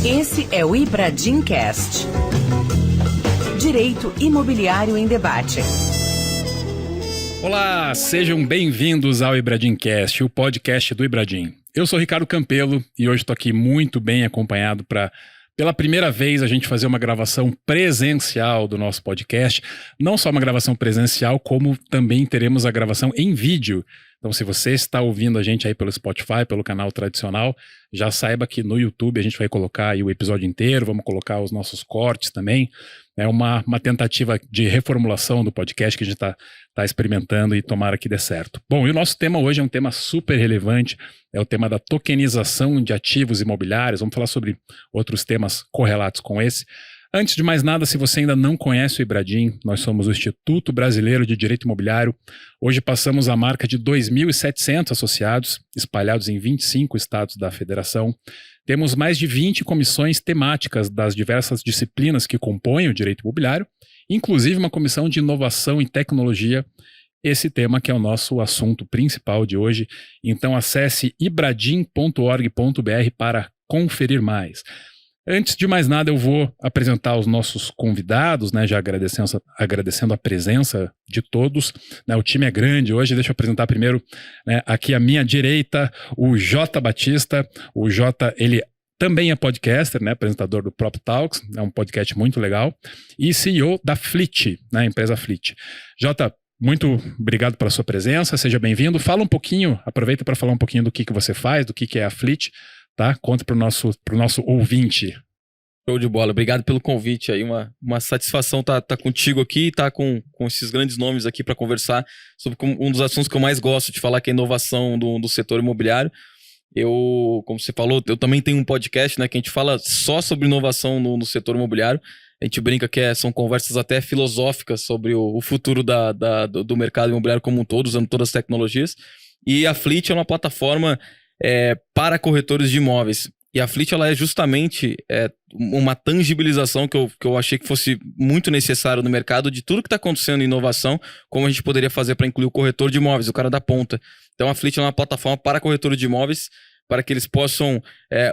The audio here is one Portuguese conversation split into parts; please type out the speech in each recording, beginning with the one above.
Esse é o IBRADIMcast. Direito Imobiliário em Debate. Olá, sejam bem-vindos ao IBRADIMcast, o podcast do IBRADIM. Eu sou Ricardo Campelo e hoje estou aqui muito bem acompanhado para, pela primeira vez, a gente fazer uma gravação presencial do nosso podcast. Não só uma gravação presencial, como também teremos a gravação em vídeo. Então, se você está ouvindo a gente aí pelo Spotify, pelo canal tradicional, já saiba que no YouTube a gente vai colocar aí o episódio inteiro, vamos colocar os nossos cortes também. É uma tentativa de reformulação do podcast que a gente está experimentando e tomara que dê certo. Bom, e o nosso tema hoje é um tema super relevante, é o tema da tokenização de ativos imobiliários. Vamos falar sobre outros temas correlatos com esse. Antes de mais nada, se você ainda não conhece o IBRADIM, nós somos o Instituto Brasileiro de Direito Imobiliário. Hoje passamos a marca de 2.700 associados, espalhados em 25 estados da federação. Temos mais de 20 comissões temáticas das diversas disciplinas que compõem o direito imobiliário, inclusive uma comissão de inovação e tecnologia, esse tema que é o nosso assunto principal de hoje. Então acesse ibradim.org.br para conferir mais. Antes de mais nada, eu vou apresentar os nossos convidados, né, já agradecendo a presença de todos. Né, o time é grande hoje, deixa eu apresentar primeiro, né, aqui à minha direita, o Jota Batista. O Jota, ele também é podcaster, né, apresentador do Prop Talks, é um podcast muito legal, e CEO da Fleet, né, a empresa Fleet. Jota, muito obrigado pela sua presença, seja bem-vindo. Fala um pouquinho, aproveita para falar um pouquinho do que você faz, do que é a Fleet. Tá? Conta para o nosso ouvinte. Show de bola, obrigado pelo convite aí, uma satisfação tá contigo aqui e tá com esses grandes nomes aqui para conversar sobre um dos assuntos que eu mais gosto de falar, que é a inovação do setor imobiliário. Como você falou, eu também tenho um podcast, né, que a gente fala só sobre inovação no setor imobiliário. A gente brinca que são conversas até filosóficas sobre o futuro do mercado imobiliário como um todo, usando todas as tecnologias. E a Fleet é uma plataforma para corretores de imóveis. E a Fleet, ela é justamente uma tangibilização que eu achei que fosse muito necessário no mercado de tudo que está acontecendo em inovação, como a gente poderia fazer para incluir o corretor de imóveis, o cara da ponta. Então a Fleet é uma plataforma para corretores de imóveis, para que eles possam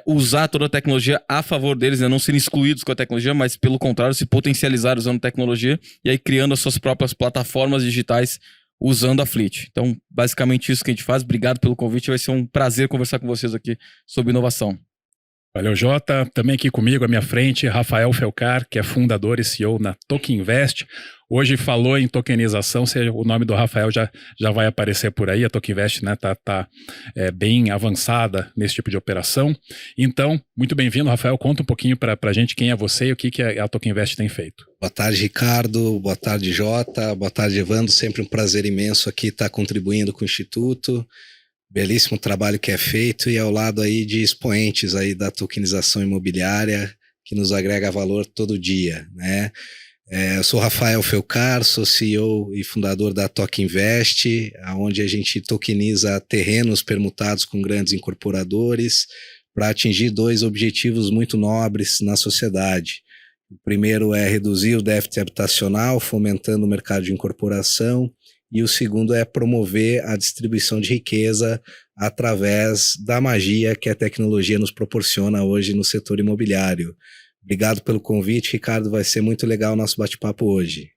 usar toda a tecnologia a favor deles, né? Não serem excluídos com a tecnologia, mas pelo contrário, se potencializar usando tecnologia e aí criando as suas próprias plataformas digitais usando a Fleet. Então, basicamente isso que a gente faz. Obrigado pelo convite. Vai ser um prazer conversar com vocês aqui sobre inovação. Valeu, Jota. Também aqui comigo, à minha frente, Rafael Felcar, que é fundador e CEO na Tokinvest. Hoje falou em tokenização, o nome do Rafael já vai aparecer por aí. A Tokinvest, né, tá bem avançada nesse tipo de operação. Então, muito bem-vindo, Rafael. Conta um pouquinho para a gente quem é você e o que a Tokinvest tem feito. Boa tarde, Ricardo. Boa tarde, Jota. Boa tarde, Evandro. Sempre um prazer imenso aqui estar contribuindo com o Instituto. Belíssimo trabalho que é feito e ao lado aí de expoentes aí da tokenização imobiliária que nos agrega valor todo dia, né? Eu sou Rafael Felcar, sou CEO e fundador da Tokinvest, onde a gente tokeniza terrenos permutados com grandes incorporadores para atingir dois objetivos muito nobres na sociedade. O primeiro é reduzir o déficit habitacional, fomentando o mercado de incorporação, e o segundo é promover a distribuição de riqueza através da magia que a tecnologia nos proporciona hoje no setor imobiliário. Obrigado pelo convite, Ricardo. Vai ser muito legal o nosso bate-papo hoje.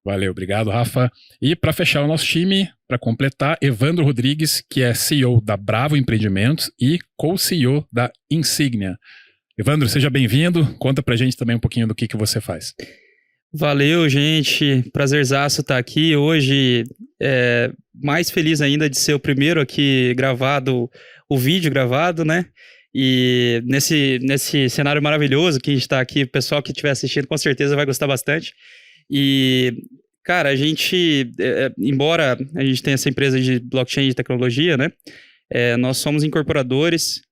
Valeu, obrigado, Rafa. E para fechar o nosso time, para completar, Evandro Rodrigues, que é CEO da Bravo Empreendimentos e co-CEO da Insignia. Evandro, seja bem-vindo. Conta pra gente também um pouquinho do que você faz. Valeu, gente. Prazerzaço estar aqui hoje. Mais feliz ainda de ser o primeiro aqui gravado, o vídeo gravado, né? E nesse cenário maravilhoso que a gente está aqui, o pessoal que estiver assistindo com certeza vai gostar bastante. E, cara, a gente, embora a gente tenha essa empresa de blockchain de tecnologia, né? Nós somos incorporadores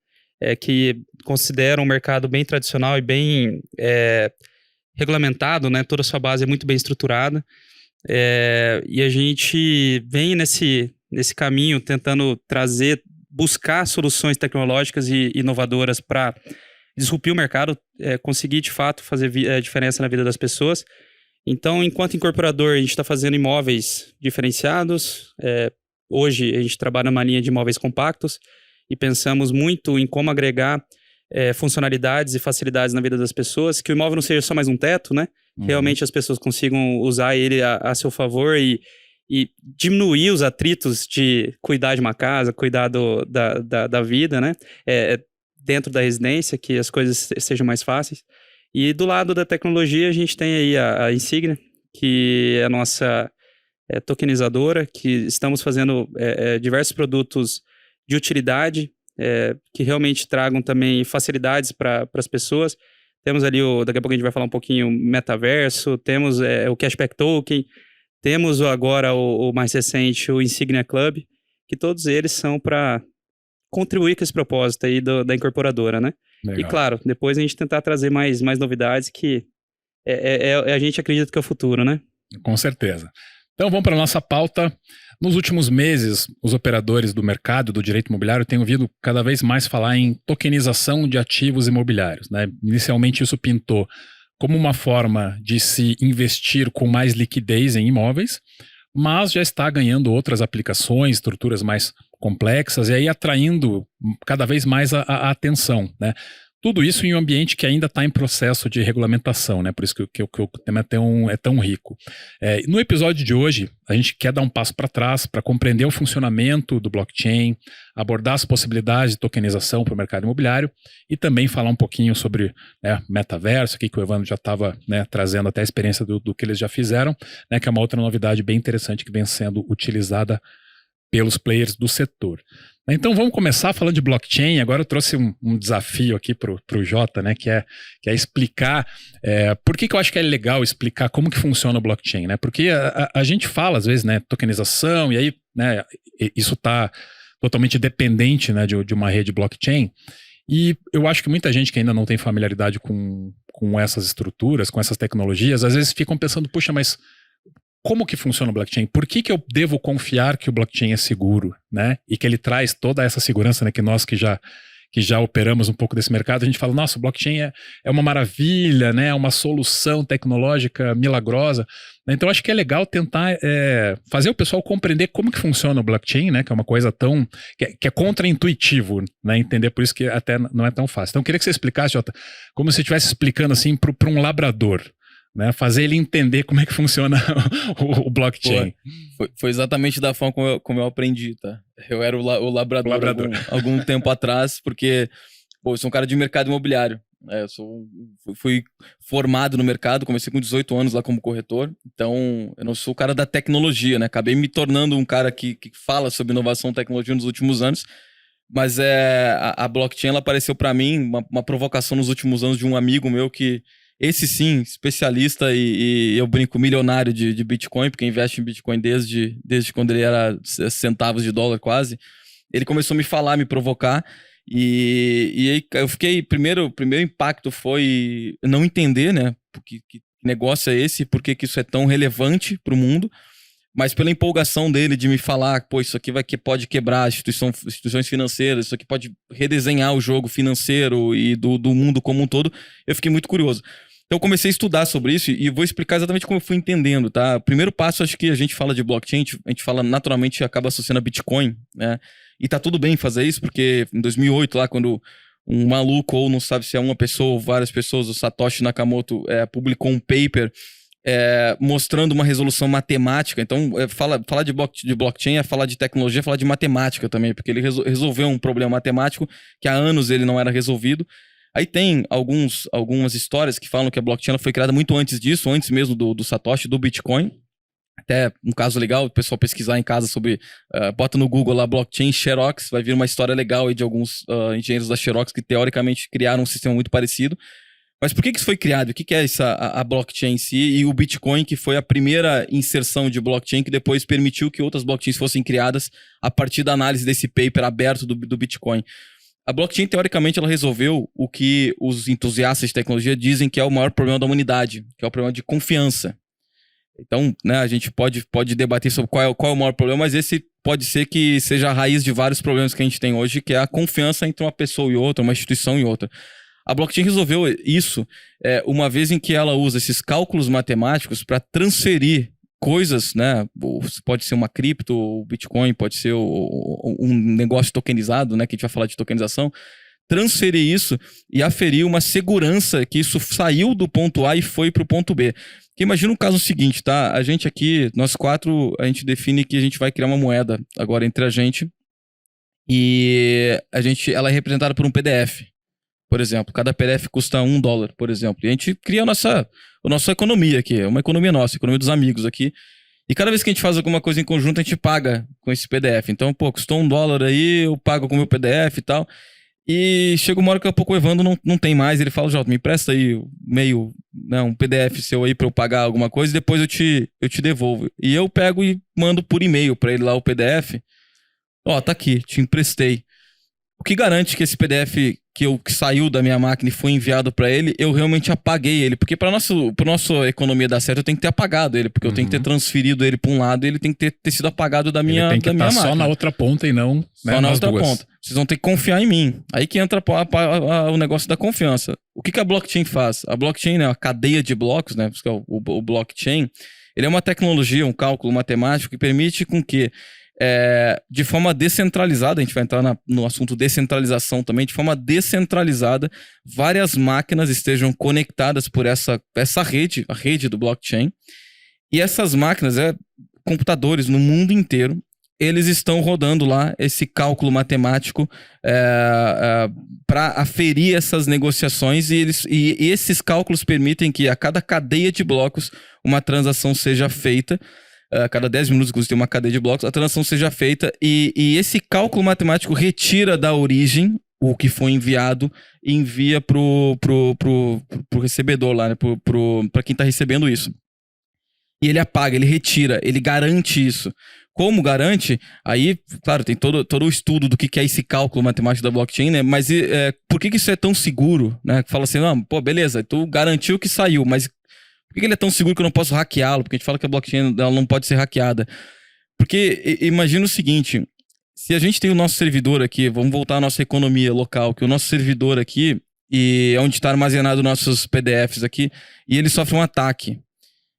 que consideram um mercado bem tradicional e bem regulamentado, né? Toda a sua base é muito bem estruturada. E a gente vem nesse caminho tentando buscar soluções tecnológicas e inovadoras para disrupir o mercado, conseguir de fato fazer diferença na vida das pessoas. Então, enquanto incorporador, a gente está fazendo imóveis diferenciados. Hoje, a gente trabalha numa linha de imóveis compactos e pensamos muito em como agregar funcionalidades e facilidades na vida das pessoas, que o imóvel não seja só mais um teto, né? Que realmente as pessoas consigam usar ele a seu favor e diminuir os atritos de cuidar de uma casa, cuidar da vida, né? Dentro da residência, que as coisas sejam mais fáceis. E do lado da tecnologia, a gente tem aí a Insignia, que é a nossa tokenizadora, que estamos fazendo diversos produtos de utilidade, que realmente tragam também facilidades para as pessoas. Temos ali, daqui a pouco a gente vai falar um pouquinho, metaverso, temos o Cashback Token, temos agora o mais recente, o Insignia Club, que todos eles são para contribuir com esse propósito aí da incorporadora, né? Legal. E claro, depois a gente tentar trazer mais novidades que a gente acredita que é o futuro, né? Com certeza. Então vamos para a nossa pauta. Nos últimos meses, os operadores do mercado do direito imobiliário têm ouvido cada vez mais falar em tokenização de ativos imobiliários, né? Inicialmente isso pintou como uma forma de se investir com mais liquidez em imóveis, mas já está ganhando outras aplicações, estruturas mais complexas e aí atraindo cada vez mais a atenção, né? Tudo isso em um ambiente que ainda está em processo de regulamentação, né? Por isso que o tema é tão rico. No episódio de hoje, a gente quer dar um passo para trás para compreender o funcionamento do blockchain, abordar as possibilidades de tokenização para o mercado imobiliário e também falar um pouquinho sobre metaverso, aqui que o Evandro já estava trazendo até a experiência do que eles já fizeram, né? Que é uma outra novidade bem interessante que vem sendo utilizada pelos players do setor. Então vamos começar falando de blockchain. Agora eu trouxe um desafio aqui para o Jota, né, que é explicar por que eu acho que é legal explicar como que funciona o blockchain, né? Porque a gente fala às vezes, né, tokenização, e aí, né, isso está totalmente dependente, né, de uma rede blockchain. E eu acho que muita gente que ainda não tem familiaridade com essas estruturas, com essas tecnologias, às vezes ficam pensando, puxa, mas como que funciona o blockchain? Por que eu devo confiar que o blockchain é seguro, né? E que ele traz toda essa segurança, né? Que nós que já operamos um pouco desse mercado, a gente fala, nossa, o blockchain é uma maravilha, né? É uma solução tecnológica milagrosa. Então, acho que é legal tentar fazer o pessoal compreender como que funciona o blockchain, né? Que é uma coisa tão... que é contra-intuitivo, né? Entender, por isso que até não é tão fácil. Então, eu queria que você explicasse, Jota, como se você estivesse explicando assim para um labrador, né, fazer ele entender como é que funciona o blockchain. Foi exatamente da forma como eu aprendi, tá? Eu era o labrador. Algum tempo atrás, porque eu sou um cara de mercado imobiliário. Fui formado no mercado, comecei com 18 anos lá como corretor, então eu não sou o cara da tecnologia, né? Acabei me tornando um cara que fala sobre inovação e tecnologia nos últimos anos, mas a blockchain ela apareceu para mim, uma provocação nos últimos anos de um amigo meu que esse sim, especialista e eu brinco milionário de Bitcoin, porque investe em Bitcoin desde quando ele era centavos de dólar quase. Ele começou a me falar, me provocar e aí eu fiquei, o primeiro impacto foi não entender, né, que negócio é esse, por que isso é tão relevante para o mundo, mas pela empolgação dele de me falar, pô, isso aqui pode quebrar instituições financeiras, isso aqui pode redesenhar o jogo financeiro e do mundo como um todo, eu fiquei muito curioso. Então eu comecei a estudar sobre isso e vou explicar exatamente como eu fui entendendo, tá? O primeiro passo, acho que a gente fala de blockchain, a gente fala naturalmente, acaba associando a Bitcoin, né? E tá tudo bem fazer isso, porque em 2008, lá quando um maluco, ou não sabe se é uma pessoa ou várias pessoas, o Satoshi Nakamoto publicou um paper mostrando uma resolução matemática. Então, falar de blockchain é falar de tecnologia, é falar de matemática também, porque ele resolveu um problema matemático que há anos ele não era resolvido. Aí tem algumas histórias que falam que a blockchain ela foi criada muito antes disso, antes mesmo do Satoshi, do Bitcoin. Até um caso legal, o pessoal pesquisar em casa sobre... bota no Google lá, blockchain Xerox, vai vir uma história legal aí de alguns engenheiros da Xerox que teoricamente criaram um sistema muito parecido. Mas por que isso foi criado? O que é a blockchain em si? E o Bitcoin, que foi a primeira inserção de blockchain que depois permitiu que outras blockchains fossem criadas a partir da análise desse paper aberto do Bitcoin. A blockchain, teoricamente, ela resolveu o que os entusiastas de tecnologia dizem que é o maior problema da humanidade, que é o problema de confiança. Então, né, a gente pode debater sobre qual é o maior problema, mas esse pode ser que seja a raiz de vários problemas que a gente tem hoje, que é a confiança entre uma pessoa e outra, uma instituição e outra. A blockchain resolveu isso uma vez em que ela usa esses cálculos matemáticos para transferir coisas, né? Pode ser uma cripto, o Bitcoin, pode ser um negócio tokenizado, né? Que a gente vai falar de tokenização. transferir isso e aferir uma segurança que isso saiu do ponto A e foi para o ponto B. Porque imagina o caso seguinte, tá? A gente aqui, nós 4, a gente define que a gente vai criar uma moeda agora entre a gente e ela é representada por um PDF, por exemplo. Cada PDF custa $1, por exemplo. E a gente cria a nossa economia aqui, uma economia nossa, economia dos amigos aqui. E cada vez que a gente faz alguma coisa em conjunto, a gente paga com esse PDF. Então, pô, custou $1 aí, eu pago com o meu PDF e tal. E chega uma hora que a pouco o Evandro não tem mais. Ele fala, Jota, me empresta aí um PDF seu aí pra eu pagar alguma coisa e depois eu te devolvo. E eu pego e mando por e-mail pra ele lá o PDF. Ó, tá aqui, te emprestei. O que garante que esse PDF que saiu da minha máquina e foi enviado pra ele, eu realmente apaguei ele? Porque pra nossa economia dar certo, eu tenho que ter apagado ele, porque eu tenho que ter transferido ele pra um lado e ele tem que ter sido apagado da minha máquina. Ele tem que estar só na outra ponta e não só na outra duas. ponta. Vocês vão ter que confiar em mim. Aí que entra o negócio da confiança. O que a blockchain faz? A blockchain, né, a cadeia de blocos, né, o blockchain, ele é uma tecnologia, um cálculo matemático que permite com que de forma descentralizada, a gente vai entrar no assunto descentralização também, de forma descentralizada, várias máquinas estejam conectadas por essa rede, a rede do blockchain, e essas máquinas, computadores no mundo inteiro, eles estão rodando lá esse cálculo matemático para aferir essas negociações e esses cálculos permitem que a cada cadeia de blocos uma transação seja feita. A cada 10 minutos, inclusive, tem uma cadeia de blocos, a transação seja feita e esse cálculo matemático retira da origem o que foi enviado e envia pro recebedor lá, né? Para quem está recebendo isso. E ele apaga, ele retira, ele garante isso. Como garante? Aí, claro, tem todo o estudo do que é esse cálculo matemático da blockchain, né? Mas por que isso é tão seguro, né? Fala assim, não, pô, beleza, tu garantiu que saiu, mas por que ele é tão seguro que eu não posso hackeá-lo? Porque a gente fala que a blockchain ela não pode ser hackeada. Porque imagina o seguinte, se a gente tem o nosso servidor aqui, vamos voltar à nossa economia local, que o nosso servidor aqui, e onde está armazenado nossos PDFs aqui, e ele sofre um ataque.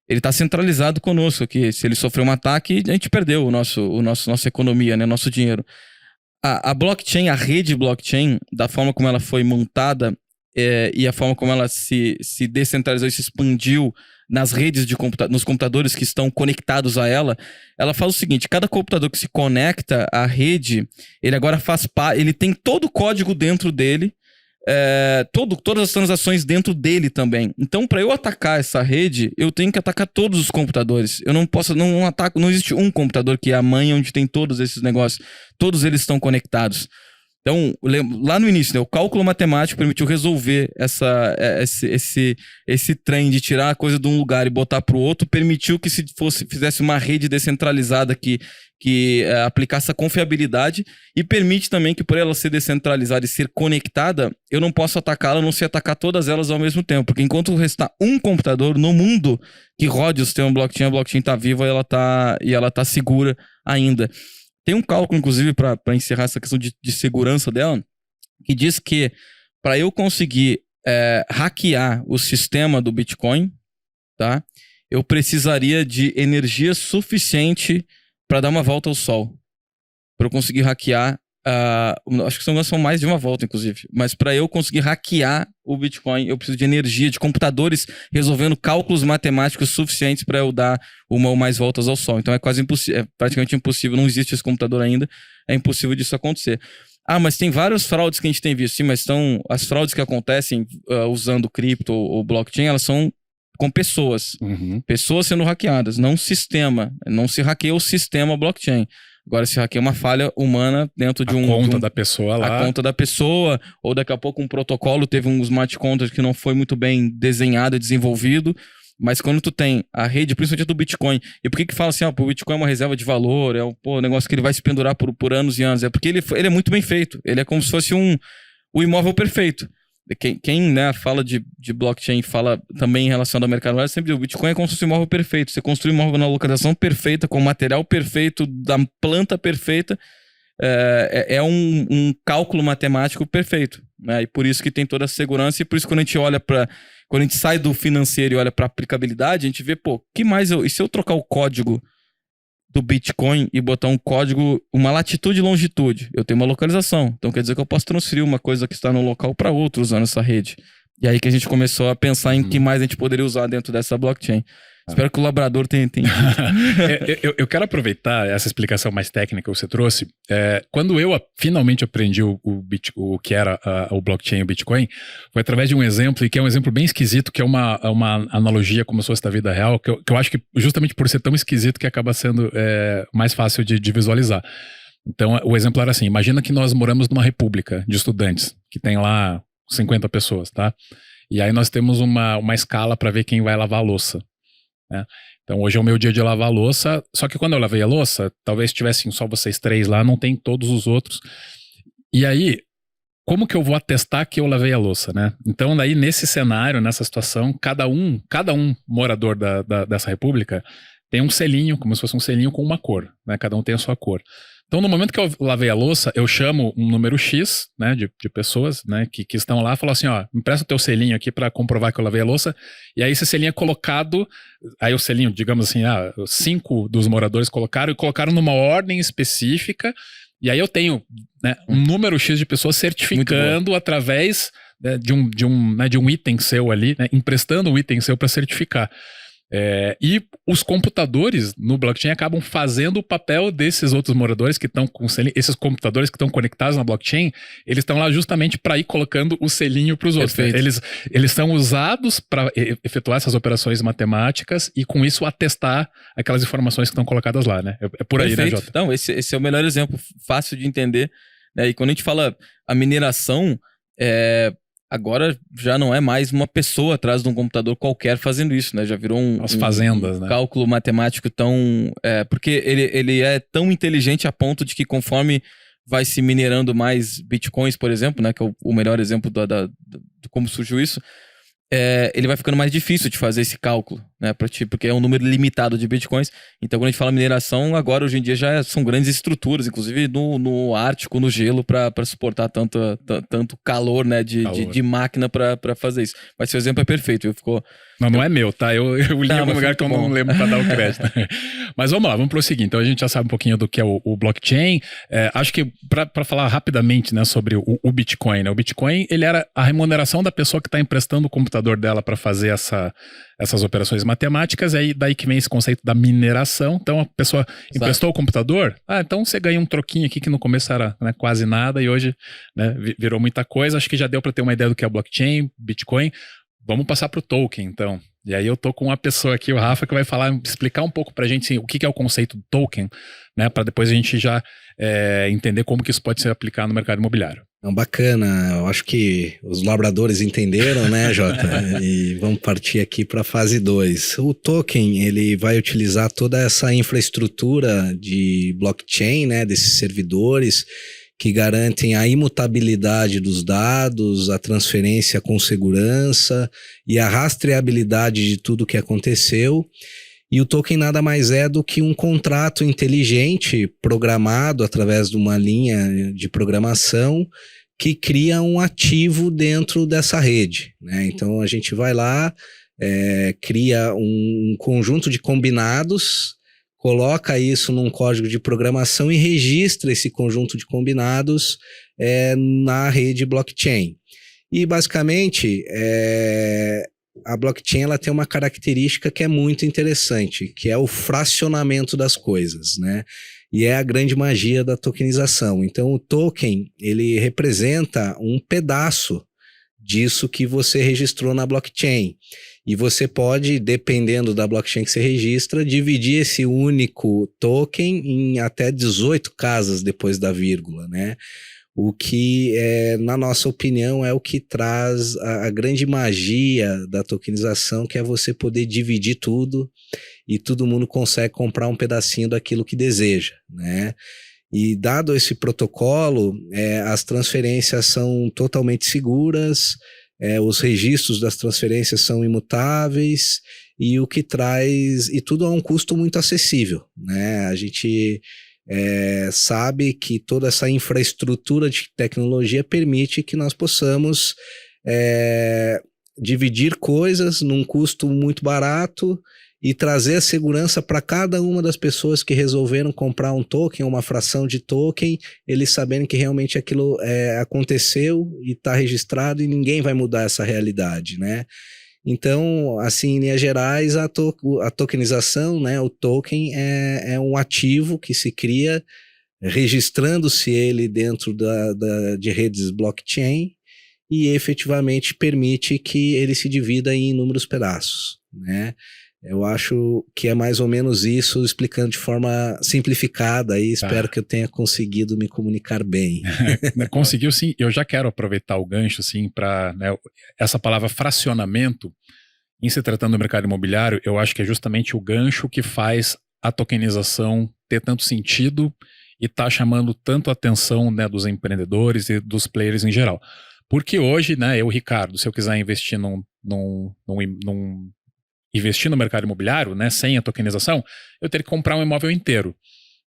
Ele está centralizado conosco aqui. Se ele sofrer um ataque, a gente perdeu nossa economia, né? Nosso dinheiro. A blockchain, a rede blockchain, da forma como ela foi montada, e a forma como ela se descentralizou e se expandiu nas redes nos computadores que estão conectados a ela faz o seguinte, cada computador que se conecta à rede, ele agora ele tem todo o código dentro dele, todas as transações dentro dele também. Então, para eu atacar essa rede, eu tenho que atacar todos os computadores. Eu não posso, não existe um computador que é a mãe onde tem todos esses negócios. Todos eles estão conectados. Então, lá no início, né, o cálculo matemático permitiu resolver esse trem de tirar a coisa de um lugar e botar para o outro, permitiu que fizesse uma rede descentralizada que aplicasse a confiabilidade e permite também que, por ela ser descentralizada e ser conectada, eu não posso atacá-la, a não se atacar todas elas ao mesmo tempo. Porque enquanto restar um computador no mundo que rode o sistema blockchain, a blockchain está viva e ela está segura ainda. Tem um cálculo, inclusive, para encerrar essa questão de segurança dela, que diz que para eu conseguir hackear o sistema do Bitcoin, tá? Eu precisaria de energia suficiente para dar uma volta ao Sol. Para eu conseguir hackear, acho que são mais de uma volta, inclusive. Mas para eu conseguir hackear o Bitcoin, eu preciso de energia, de computadores resolvendo cálculos matemáticos suficientes para eu dar uma ou mais voltas ao Sol. Então é quase impossível, é praticamente impossível, não existe esse computador ainda, é impossível disso acontecer. Mas tem várias fraudes que a gente tem visto, sim, mas as fraudes que acontecem usando cripto ou blockchain, elas são com pessoas. Pessoas sendo hackeadas, não sistema. Não se hackeia o sistema blockchain. Agora, se hackeia uma falha humana dentro de a conta da pessoa lá. A conta da pessoa, ou daqui a pouco um protocolo, teve um smart contract que não foi muito bem desenhado e desenvolvido, mas quando tu tem a rede, principalmente do Bitcoin, e por que fala assim, o Bitcoin é uma reserva de valor, é um negócio que ele vai se pendurar por anos e anos, é porque ele é muito bem feito, ele é como se fosse o imóvel perfeito. Quem né, fala de blockchain, fala também em relação ao mercado, sempre diz, o Bitcoin é como se fosse um imóvel perfeito. Você construi um imóvel na localização perfeita, com o material perfeito, da planta perfeita, é um cálculo matemático perfeito, né? E por isso que tem toda a segurança, e por isso quando a gente olha quando a gente sai do financeiro e olha para aplicabilidade, a gente vê, e se eu trocar o código do Bitcoin e botar um código, uma latitude e longitude. Eu tenho uma localização. Então quer dizer que eu posso transferir uma coisa que está no local para outro usando essa rede. E aí que a gente começou a pensar em que mais a gente poderia usar dentro dessa blockchain. Espero que o labrador tenha entendido. eu quero aproveitar essa explicação mais técnica que você trouxe. Quando eu finalmente aprendi o que era o blockchain e o Bitcoin, foi através de um exemplo, e que é um exemplo bem esquisito, que é uma analogia como se fosse da vida real, que eu acho que justamente por ser tão esquisito que acaba sendo mais fácil de visualizar. Então, o exemplo era assim, imagina que nós moramos numa república de estudantes, que tem lá 50 pessoas, tá? E aí nós temos uma escala para ver quem vai lavar a louça. Né? Então hoje é o meu dia de lavar a louça, só que quando eu lavei a louça, talvez tivessem só vocês 3 lá, não tem todos os outros. E aí, como que eu vou atestar que eu lavei a louça, né? Então daí nesse cenário, nessa situação, cada um morador dessa república tem um selinho, como se fosse um selinho com uma cor, né? Cada um tem a sua cor. Então, no momento que eu lavei a louça, eu chamo um número X, né, de pessoas, né, que estão lá, e falo assim, ó, me presta o teu selinho aqui para comprovar que eu lavei a louça. E aí esse selinho é colocado, aí o selinho, digamos assim, 5 dos moradores colocaram numa ordem específica. E aí eu tenho, né, um número X de pessoas certificando através, né, de um item seu ali, né, emprestando um item seu para certificar. E os computadores no blockchain acabam fazendo o papel desses outros moradores que estão com selinho. Esses computadores que estão conectados na blockchain, eles estão lá justamente para ir colocando o selinho para os outros. Eles são usados para efetuar essas operações matemáticas e com isso atestar aquelas informações que estão colocadas lá, né? É por aí, Perfeito. né, Jota? Então, esse é o melhor exemplo, fácil de entender. Né? E quando a gente fala a mineração, agora já não é mais uma pessoa atrás de um computador qualquer fazendo isso, né? Já virou As fazendas, né? Cálculo matemático tão... porque ele é tão inteligente a ponto de que conforme vai se minerando mais bitcoins, por exemplo, né? Que é o melhor exemplo de como surgiu isso, ele vai ficando mais difícil de fazer esse cálculo, né? Porque é um número limitado de bitcoins. Então, quando a gente fala mineração, agora hoje em dia já são grandes estruturas, inclusive no Ártico, no gelo, para suportar tanto calor, né? De máquina para fazer isso. Mas seu exemplo é perfeito, ficou... Não é meu, tá? Eu li em algum lugar que eu não lembro para dar o crédito. Mas vamos lá, vamos prosseguir. Então a gente já sabe um pouquinho do que é o blockchain. Acho que para falar rapidamente, né, sobre o Bitcoin, né? O Bitcoin, ele era a remuneração da pessoa que está emprestando o computador dela para fazer essas operações matemáticas. Aí daí que vem esse conceito da mineração. Então a pessoa emprestou o computador, então você ganha um troquinho aqui que no começo era, né, quase nada e hoje, né, virou muita coisa. Acho que já deu para ter uma ideia do que é o blockchain, Bitcoin. Vamos passar para o token, então. E aí eu tô com uma pessoa aqui, o Rafa, que vai explicar um pouco pra gente, assim, o que é o conceito do token, né? Para depois a gente já entender como que isso pode ser aplicado no mercado imobiliário. Então, bacana. Eu acho que os labradores entenderam, né, Jota? E vamos partir aqui para a fase 2. O token, ele vai utilizar toda essa infraestrutura de blockchain, né, desses servidores, que garantem a imutabilidade dos dados, a transferência com segurança e a rastreabilidade de tudo que aconteceu. E o token nada mais é do que um contrato inteligente programado através de uma linha de programação que cria um ativo dentro dessa rede, né? Então a gente vai lá, cria um conjunto de combinados, coloca isso num código de programação e registra esse conjunto de combinados na rede blockchain. E basicamente a blockchain ela tem uma característica que é muito interessante, que é o fracionamento das coisas, né? E é a grande magia da tokenização. Então o token ele representa um pedaço disso que você registrou na blockchain. E você pode, dependendo da blockchain que você registra, dividir esse único token em até 18 casas depois da vírgula, né? O que, na nossa opinião, é o que traz a grande magia da tokenização, que é você poder dividir tudo e todo mundo consegue comprar um pedacinho daquilo que deseja, né? E dado esse protocolo, as transferências são totalmente seguras, os registros das transferências são imutáveis e o que traz, e tudo a um custo muito acessível, né? A gente sabe que toda essa infraestrutura de tecnologia permite que nós possamos dividir coisas num custo muito barato e trazer a segurança para cada uma das pessoas que resolveram comprar um token, uma fração de token, eles saberem que realmente aquilo aconteceu e está registrado e ninguém vai mudar essa realidade, né? Então, assim, em linhas gerais, a tokenização, né, o token é um ativo que se cria registrando-se ele dentro de redes blockchain e efetivamente permite que ele se divida em inúmeros pedaços, né? Eu acho que é mais ou menos isso, explicando de forma simplificada e espero que eu tenha conseguido me comunicar bem. Conseguiu sim, eu já quero aproveitar o gancho assim para, né, essa palavra fracionamento, em se tratando do mercado imobiliário, eu acho que é justamente o gancho que faz a tokenização ter tanto sentido e tá chamando tanto a atenção, né, dos empreendedores e dos players em geral. Porque hoje, né, eu, Ricardo, se eu quiser investir investir no mercado imobiliário, né, sem a tokenização, eu teria que comprar um imóvel inteiro,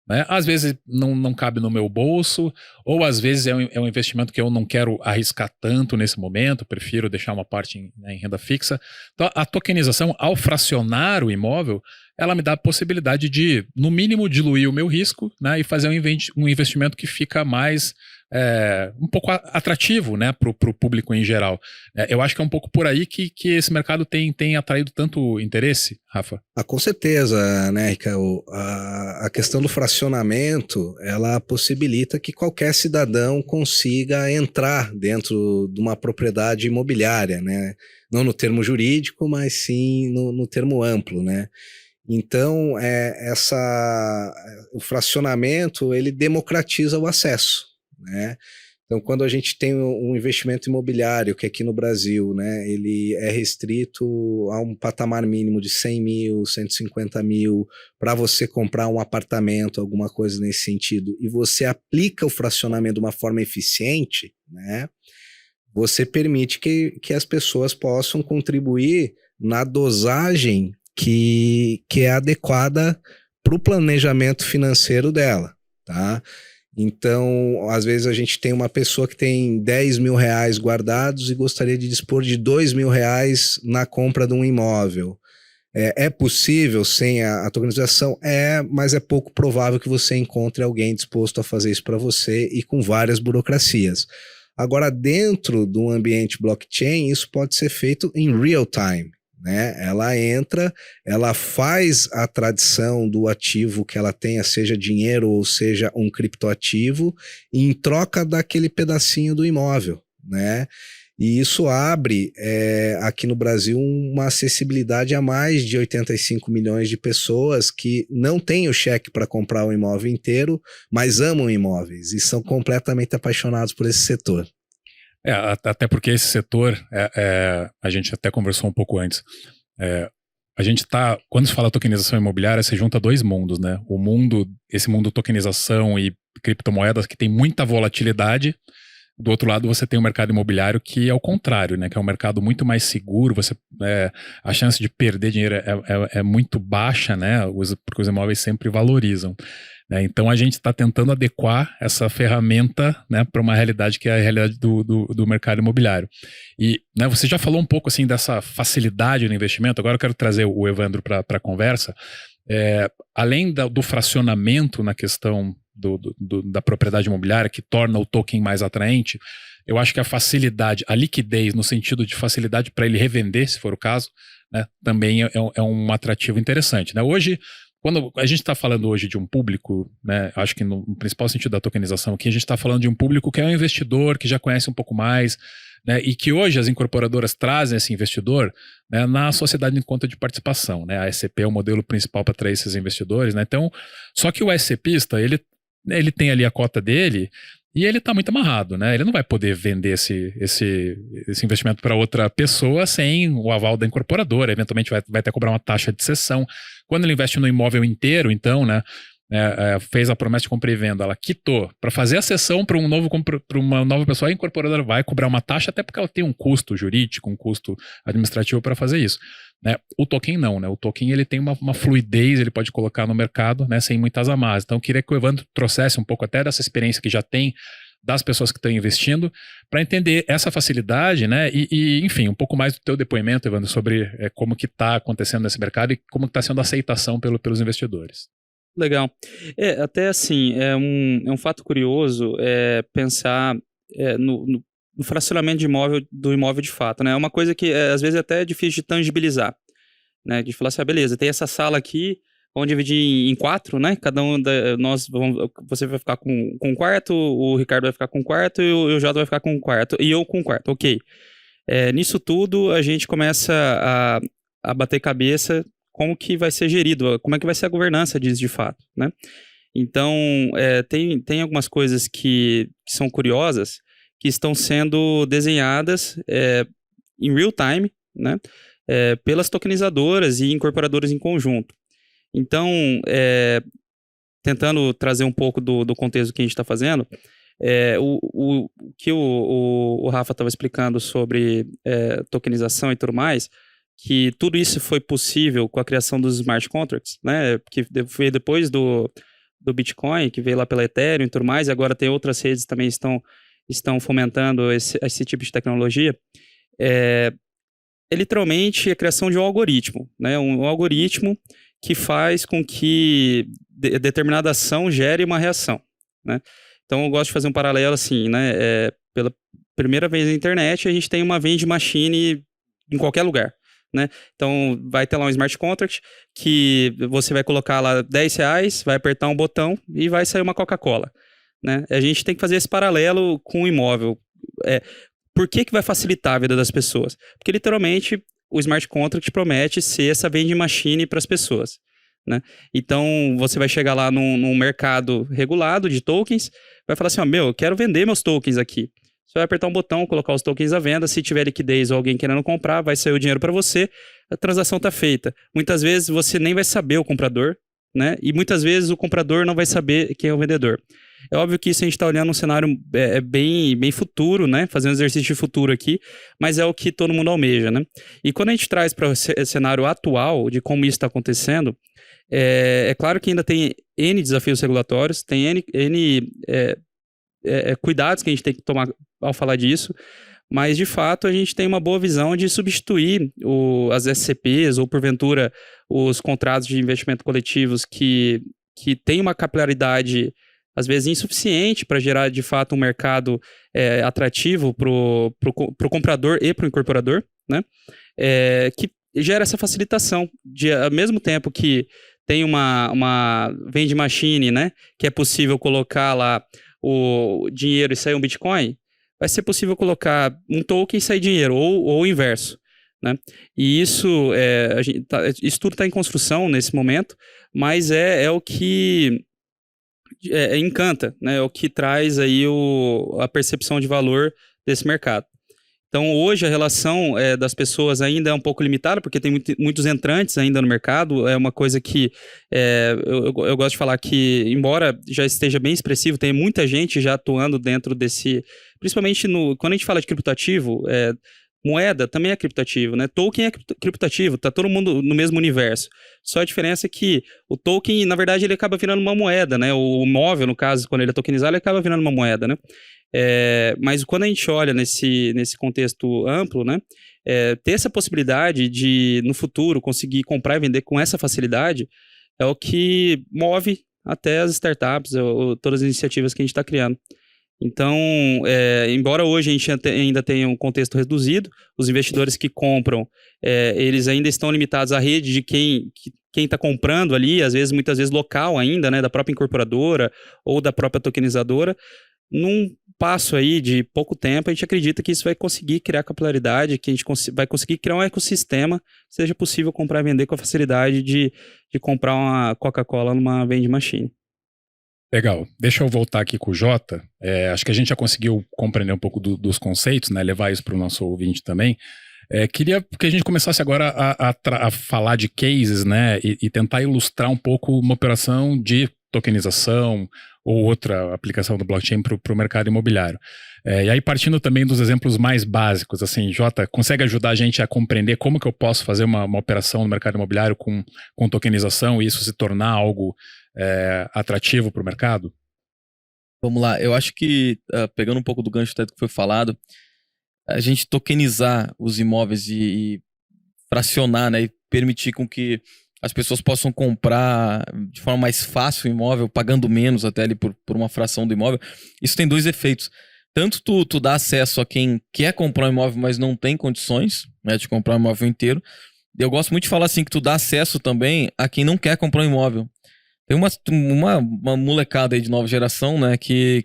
né? Às vezes não cabe no meu bolso, ou às vezes é um investimento que eu não quero arriscar tanto nesse momento, prefiro deixar uma parte em renda fixa. Então, a tokenização, ao fracionar o imóvel, ela me dá a possibilidade de, no mínimo, diluir o meu risco, né, e fazer um investimento que fica mais um pouco atrativo, né, para o público em geral. Eu acho que é um pouco por aí que esse mercado tem atraído tanto interesse, Rafa. Com certeza, né, Ricardo? A questão do fracionamento, ela possibilita que qualquer cidadão consiga entrar dentro de uma propriedade imobiliária, né? Não no termo jurídico, mas sim no termo amplo, né? Então, o fracionamento, ele democratiza o acesso, né? Então, quando a gente tem um investimento imobiliário, que aqui no Brasil, né, ele é restrito a um patamar mínimo de 100 mil, 150 mil, para você comprar um apartamento, alguma coisa nesse sentido, e você aplica o fracionamento de uma forma eficiente, né, você permite que as pessoas possam contribuir na dosagem que é adequada para o planejamento financeiro dela, tá? Então, às vezes a gente tem uma pessoa que tem 10 mil reais guardados e gostaria de dispor de 2 mil reais na compra de um imóvel. É possível sem a tokenização? Mas é pouco provável que você encontre alguém disposto a fazer isso para você e com várias burocracias. Agora, dentro de um ambiente blockchain, isso pode ser feito em real time, né? Ela entra, ela faz a tradição do ativo que ela tenha, seja dinheiro ou seja um criptoativo, em troca daquele pedacinho do imóvel, né? E isso abre aqui no Brasil uma acessibilidade a mais de 85 milhões de pessoas que não têm o cheque para comprar o imóvel inteiro, mas amam imóveis e são completamente apaixonados por esse setor. Até porque esse setor, a gente até conversou um pouco antes, a gente quando se fala tokenização imobiliária, se junta dois mundos, né? Esse mundo tokenização e criptomoedas que tem muita volatilidade. Do outro lado, você tem o mercado imobiliário que é o contrário, né? Que é um mercado muito mais seguro, a chance de perder dinheiro é muito baixa, né? Porque os imóveis sempre valorizam. Então a gente está tentando adequar essa ferramenta, né, para uma realidade que é a realidade do mercado imobiliário. E, né, você já falou um pouco assim dessa facilidade no investimento, agora eu quero trazer o Evandro para a conversa. Além do fracionamento na questão da propriedade imobiliária, que torna o token mais atraente, eu acho que a facilidade, a liquidez, no sentido de facilidade para ele revender, se for o caso, né, também é um atrativo interessante, né? Hoje, quando a gente está falando hoje de um público, né, acho que no principal sentido da tokenização aqui, a gente está falando de um público que é um investidor, que já conhece um pouco mais, né, e que hoje as incorporadoras trazem esse investidor, né, na sociedade em conta de participação, né? A SCP é o modelo principal para atrair esses investidores, né? Então, só que o SCPista, ele tem ali a cota dele e ele está muito amarrado, né? Ele não vai poder vender esse investimento para outra pessoa sem o aval da incorporadora. Eventualmente vai ter que cobrar uma taxa de cessão. Quando ele investe no imóvel inteiro, então, né, fez a promessa de compra e venda, ela quitou para fazer a cessão para uma nova pessoa, a incorporadora vai cobrar uma taxa, até porque ela tem um custo jurídico, um custo administrativo para fazer isso, né? O token não, né? O token ele tem uma fluidez, ele pode colocar no mercado, né, sem muitas amarras. Então eu queria que o Evandro trouxesse um pouco até dessa experiência que já tem das pessoas que estão investindo, para entender essa facilidade, né? Enfim, um pouco mais do teu depoimento, Evandro, sobre como que está acontecendo nesse mercado e como está sendo a aceitação pelos investidores. Legal. Até assim, é um fato curioso pensar no fracionamento do imóvel de fato, né? É uma coisa que às vezes até é difícil de tangibilizar, né? De falar assim, beleza, tem essa sala aqui, vamos dividir em 4, né? Cada um você vai ficar com um quarto, o Ricardo vai ficar com um quarto e o Jota vai ficar com um quarto, e eu com um quarto, ok. Nisso tudo, a gente começa a bater cabeça como que vai ser gerido, como é que vai ser a governança disso de fato, né? Então, tem algumas coisas que são curiosas, que estão sendo desenhadas em real time, né? Pelas tokenizadoras e incorporadoras em conjunto. Então, tentando trazer um pouco do contexto que a gente está fazendo, o que o Rafa estava explicando sobre tokenização e tudo mais, que tudo isso foi possível com a criação dos smart contracts, né? Que foi depois do Bitcoin, que veio lá pela Ethereum e tudo mais, e agora tem outras redes também estão fomentando esse tipo de tecnologia. É literalmente a criação de um algoritmo, né? Um algoritmo que faz com que determinada ação gere uma reação, né? Então eu gosto de fazer um paralelo assim, né? Pela primeira vez na internet, a gente tem uma vending machine em qualquer lugar, né? Então vai ter lá um smart contract que você vai colocar lá R$10, vai apertar um botão e vai sair uma Coca-Cola, né? A gente tem que fazer esse paralelo com o imóvel. Por que vai facilitar a vida das pessoas? Porque literalmente o smart contract promete ser essa vending machine para as pessoas, né? Então você vai chegar lá num mercado regulado de tokens, vai falar assim, eu quero vender meus tokens aqui. Você vai apertar um botão, colocar os tokens à venda, se tiver liquidez ou alguém querendo comprar, vai sair o dinheiro para você, a transação está feita. Muitas vezes você nem vai saber o comprador, né? E muitas vezes o comprador não vai saber quem é o vendedor. É óbvio que isso a gente está olhando um cenário bem futuro, né? Fazendo um exercício de futuro aqui, mas é o que todo mundo almeja, né? E quando a gente traz para o cenário atual de como isso está acontecendo, é claro que ainda tem N desafios regulatórios, tem N cuidados que a gente tem que tomar ao falar disso, mas de fato a gente tem uma boa visão de substituir as SCPs ou porventura os contratos de investimento coletivos que têm uma capilaridade às vezes insuficiente para gerar de fato um mercado atrativo para o comprador e para o incorporador, né? Que gera essa facilitação de, ao mesmo tempo que tem uma vending machine, né? Que é possível colocar lá o dinheiro e sair um Bitcoin, vai ser possível colocar um token e sair dinheiro, ou o inverso, né? E isso, isso tudo está em construção nesse momento, mas é o que encanta, né? É o que traz aí a percepção de valor desse mercado. Então, hoje, a relação das pessoas ainda é um pouco limitada, porque tem muitos entrantes ainda no mercado. É uma coisa que eu gosto de falar que, embora já esteja bem expressivo, tem muita gente já atuando dentro desse... Principalmente quando a gente fala de criptoativo, moeda também é criptativo, né? Token é criptativo, tá todo mundo no mesmo universo. Só a diferença é que o token, na verdade, ele acaba virando uma moeda, né? O móvel, no caso, quando ele é tokenizado, ele acaba virando uma moeda, né? Mas quando a gente olha nesse contexto amplo, né, ter essa possibilidade de, no futuro, conseguir comprar e vender com essa facilidade é o que move até as startups, todas as iniciativas que a gente está criando. Então, embora hoje a gente ainda tenha um contexto reduzido, os investidores que compram, eles ainda estão limitados à rede de quem está comprando ali, muitas vezes local ainda, né, da própria incorporadora ou da própria tokenizadora. Num passo aí de pouco tempo, a gente acredita que isso vai conseguir criar capilaridade, que a gente vai conseguir criar um ecossistema que seja possível comprar e vender com a facilidade de comprar uma Coca-Cola numa vending machine. Legal. Deixa eu voltar aqui com o Jota. Acho que a gente já conseguiu compreender um pouco dos conceitos, né? Levar isso para o nosso ouvinte também. Queria que a gente começasse agora a falar de cases, né? E tentar ilustrar um pouco uma operação de tokenização ou outra aplicação do blockchain para o mercado imobiliário. E aí, partindo também dos exemplos mais básicos, assim, Jota, consegue ajudar a gente a compreender como que eu posso fazer uma operação no mercado imobiliário com tokenização e isso se tornar algo atrativo para o mercado? Vamos lá, eu acho que, pegando um pouco do gancho até do que foi falado, a gente tokenizar os imóveis e fracionar, né, e permitir com que as pessoas possam comprar de forma mais fácil o imóvel, pagando menos até ali por uma fração do imóvel, isso tem dois efeitos. Tanto tu dá acesso a quem quer comprar um imóvel, mas não tem condições, né, de comprar um imóvel inteiro. Eu gosto muito de falar assim, que tu dá acesso também a quem não quer comprar um imóvel. Tem uma molecada aí de nova geração, né, que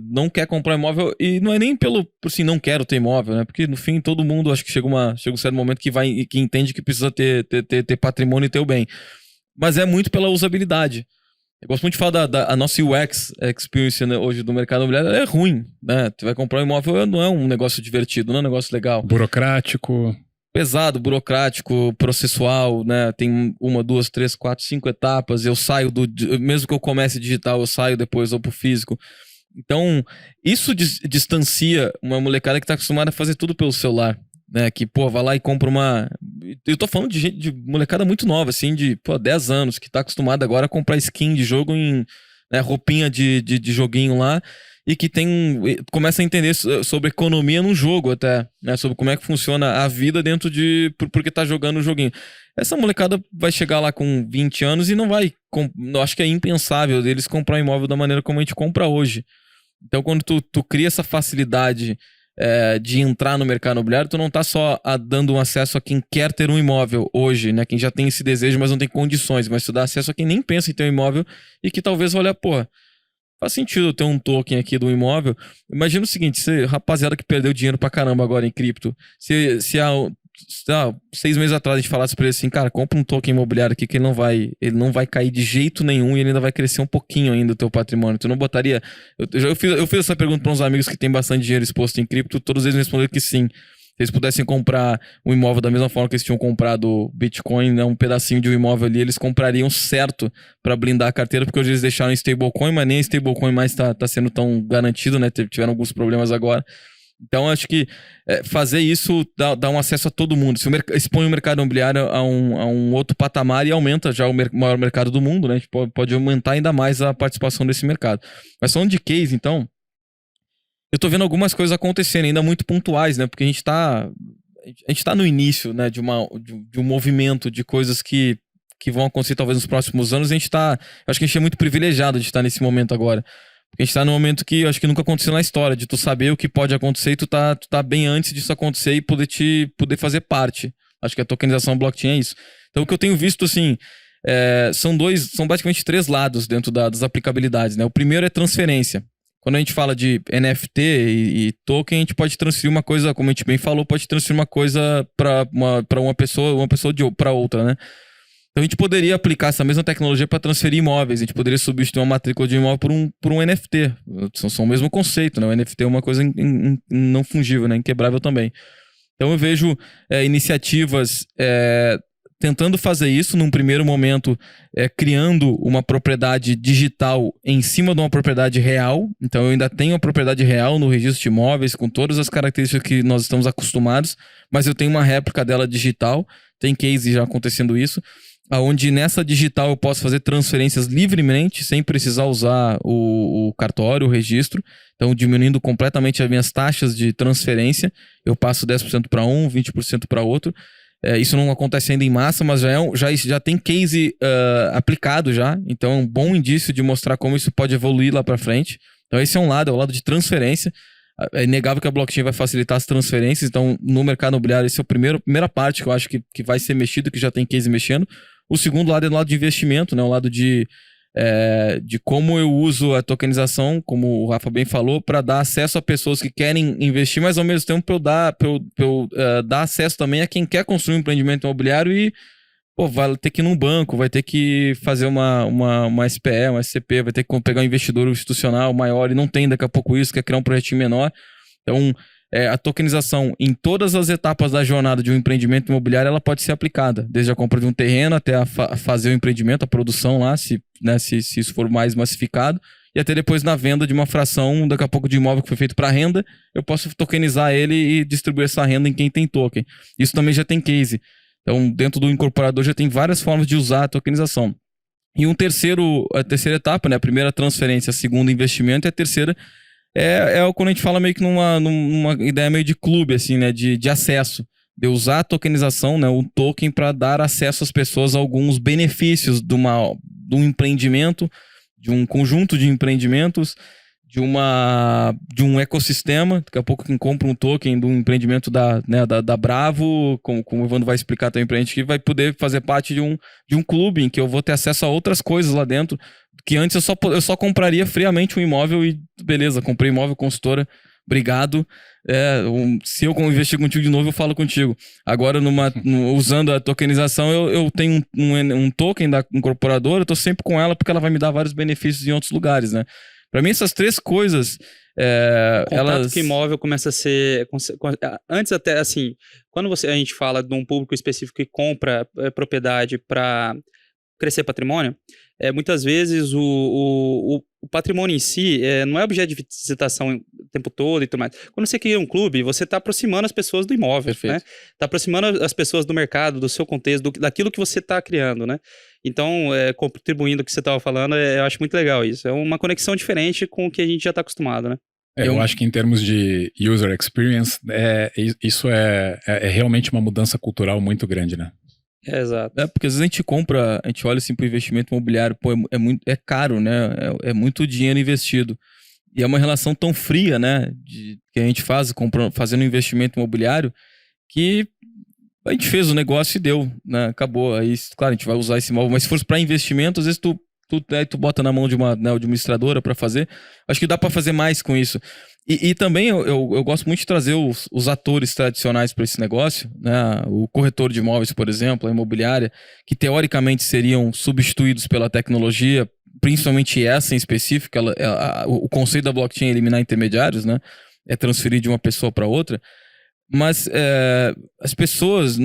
não quer comprar imóvel, e não é nem por assim, não quero ter imóvel, né, porque no fim todo mundo, acho que chega um certo momento que entende que precisa ter patrimônio e ter o bem. Mas é muito pela usabilidade. Eu gosto muito de falar a nossa UX experience, né, hoje do mercado imobiliário, ela é ruim, né, tu vai comprar um imóvel, não é um negócio divertido, não é um negócio legal. Burocrático. Pesado, burocrático, processual, né? Tem 1, 2, 3, 4, 5 etapas. Eu saio mesmo que eu comece digital, eu saio depois, vou pro físico. Então, isso distancia uma molecada que tá acostumada a fazer tudo pelo celular, né? Que, pô, vai lá e compra uma... Eu tô falando de molecada muito nova, assim, de, 10 anos, que tá acostumada agora a comprar skin de jogo em, né, roupinha de joguinho lá, e que começa a entender sobre economia num jogo até, né? Sobre como é que funciona a vida dentro porque tá jogando o joguinho. Essa molecada vai chegar lá com 20 anos e não vai... Eu acho que é impensável deles comprar um imóvel da maneira como a gente compra hoje. Então, quando tu cria essa facilidade de entrar no mercado imobiliário, tu não tá só dando um acesso a quem quer ter um imóvel hoje, né? Quem já tem esse desejo, mas não tem condições. Mas tu dá acesso a quem nem pensa em ter um imóvel e que talvez olha, pô, faz sentido eu ter um token aqui do imóvel. Imagina o seguinte, rapaziada que perdeu dinheiro pra caramba agora em cripto, se há 6 meses atrás a gente falasse pra ele assim, cara, compra um token imobiliário aqui que ele não vai cair de jeito nenhum e ele ainda vai crescer um pouquinho ainda o teu patrimônio. Tu não botaria... Eu fiz essa pergunta pra uns amigos que têm bastante dinheiro exposto em cripto, todos eles me responderam que sim. Se eles pudessem comprar um imóvel da mesma forma que eles tinham comprado Bitcoin, né, um pedacinho de um imóvel ali, eles comprariam certo para blindar a carteira, porque hoje eles deixaram stablecoin, mas nem stablecoin mais tá sendo tão garantido, né? Tiveram alguns problemas agora. Então, acho que fazer isso dá um acesso a todo mundo. Expõe o mercado imobiliário a um outro patamar e aumenta já o maior mercado do mundo, né? A gente pode aumentar ainda mais a participação desse mercado. Mas falando de case, então... Eu tô vendo algumas coisas acontecendo, ainda muito pontuais, né? Porque a gente tá no início, né, de um movimento de coisas que vão acontecer talvez nos próximos anos. Acho que a gente é muito privilegiado de estar nesse momento agora. Porque a gente tá num momento que eu acho que nunca aconteceu na história, de tu saber o que pode acontecer e tu tá bem antes disso acontecer e poder fazer parte. Acho que a tokenização blockchain é isso. Então o que eu tenho visto, assim, são basicamente 3 lados dentro das aplicabilidades, né? O primeiro é transferência. Quando a gente fala de NFT e token, a gente pode transferir uma coisa, como a gente bem falou, pode transferir uma coisa para uma pessoa para outra, né? Então a gente poderia aplicar essa mesma tecnologia para transferir imóveis. A gente poderia substituir uma matrícula de imóvel por um NFT. São o mesmo conceito, né? O NFT é uma coisa não fungível, né? Inquebrável também. Então eu vejo iniciativas tentando fazer isso num primeiro momento, criando uma propriedade digital em cima de uma propriedade real. Então eu ainda tenho a propriedade real no registro de imóveis, com todas as características que nós estamos acostumados, mas eu tenho uma réplica dela digital. Tem case já acontecendo isso, onde nessa digital eu posso fazer transferências livremente, sem precisar usar o cartório, o registro. Então, diminuindo completamente as minhas taxas de transferência, eu passo 10% para um, 20% para outro. Isso não acontece ainda em massa, mas já tem case aplicado já. Então é um bom indício de mostrar como isso pode evoluir lá para frente. Então esse é um lado, é o lado de transferência. É inegável que a blockchain vai facilitar as transferências. Então no mercado imobiliário esse é a primeira parte que eu acho que vai ser mexido, que já tem case mexendo. O segundo lado é o lado de investimento, né? O lado de como eu uso a tokenização, como o Rafa bem falou, para dar acesso a pessoas que querem investir, mas ao mesmo tempo para eu dar acesso também a quem quer construir um empreendimento imobiliário e vai ter que ir num banco, vai ter que fazer uma SPE, uma SCP, vai ter que pegar um investidor institucional maior e não tem daqui a pouco isso, quer criar um projetinho menor. Então a tokenização em todas as etapas da jornada de um empreendimento imobiliário, ela pode ser aplicada, desde a compra de um terreno até fazer o empreendimento, a produção lá, se isso for mais massificado, e até depois na venda de uma fração, daqui a pouco, de imóvel que foi feito para renda, eu posso tokenizar ele e distribuir essa renda em quem tem token. Isso também já tem case. Então, dentro do incorporador já tem várias formas de usar a tokenização. E a terceira etapa, né? A primeira transferência, a segunda investimento, e a terceira quando a gente fala meio que numa ideia meio de clube, assim, né? De acesso. De usar a tokenização, né? O token para dar acesso às pessoas a alguns benefícios de um empreendimento, de um conjunto de empreendimentos, de um ecossistema. Daqui a pouco quem compra um token do empreendimento da Bravo, como o Evandro vai explicar também pra gente, que vai poder fazer parte de um clube em que eu vou ter acesso a outras coisas lá dentro, que antes eu só compraria friamente um imóvel e beleza, comprei imóvel, consultora, obrigado. Se eu investir contigo de novo, eu falo contigo. Agora, usando a tokenização, eu tenho um token da incorporadora, eu tô sempre com ela porque ela vai me dar vários benefícios em outros lugares, né? Para mim, essas três coisas, contato com imóvel começa a ser... Antes até, assim, quando a gente fala de um público específico que compra propriedade para crescer patrimônio, muitas vezes o patrimônio em si não é objeto de visitação o tempo todo e tudo mais. Quando você cria um clube, você está aproximando as pessoas do imóvel, né? Está aproximando as pessoas do mercado, do seu contexto, daquilo que você está criando, né? Então, contribuindo o que você estava falando, eu acho muito legal isso. É uma conexão diferente com o que a gente já está acostumado, né? Eu acho que em termos de user experience, isso é realmente uma mudança cultural muito grande, né? Exato. Porque às vezes a gente olha assim pro investimento imobiliário, pô, é caro, né? É muito dinheiro investido. E é uma relação tão fria, né? Que a gente fazendo um investimento imobiliário, que a gente fez o negócio e deu, né? Acabou. Aí, claro, a gente vai usar esse imóvel, mas se for para investimento, às vezes tu bota na mão de uma administradora para fazer. Acho que dá para fazer mais com isso. E também eu gosto muito de trazer os atores tradicionais para esse negócio, né? O corretor de imóveis, por exemplo, a imobiliária, que teoricamente seriam substituídos pela tecnologia, principalmente essa em específico. O conceito da blockchain é eliminar intermediários, né? É transferir de uma pessoa para outra. Mas as pessoas,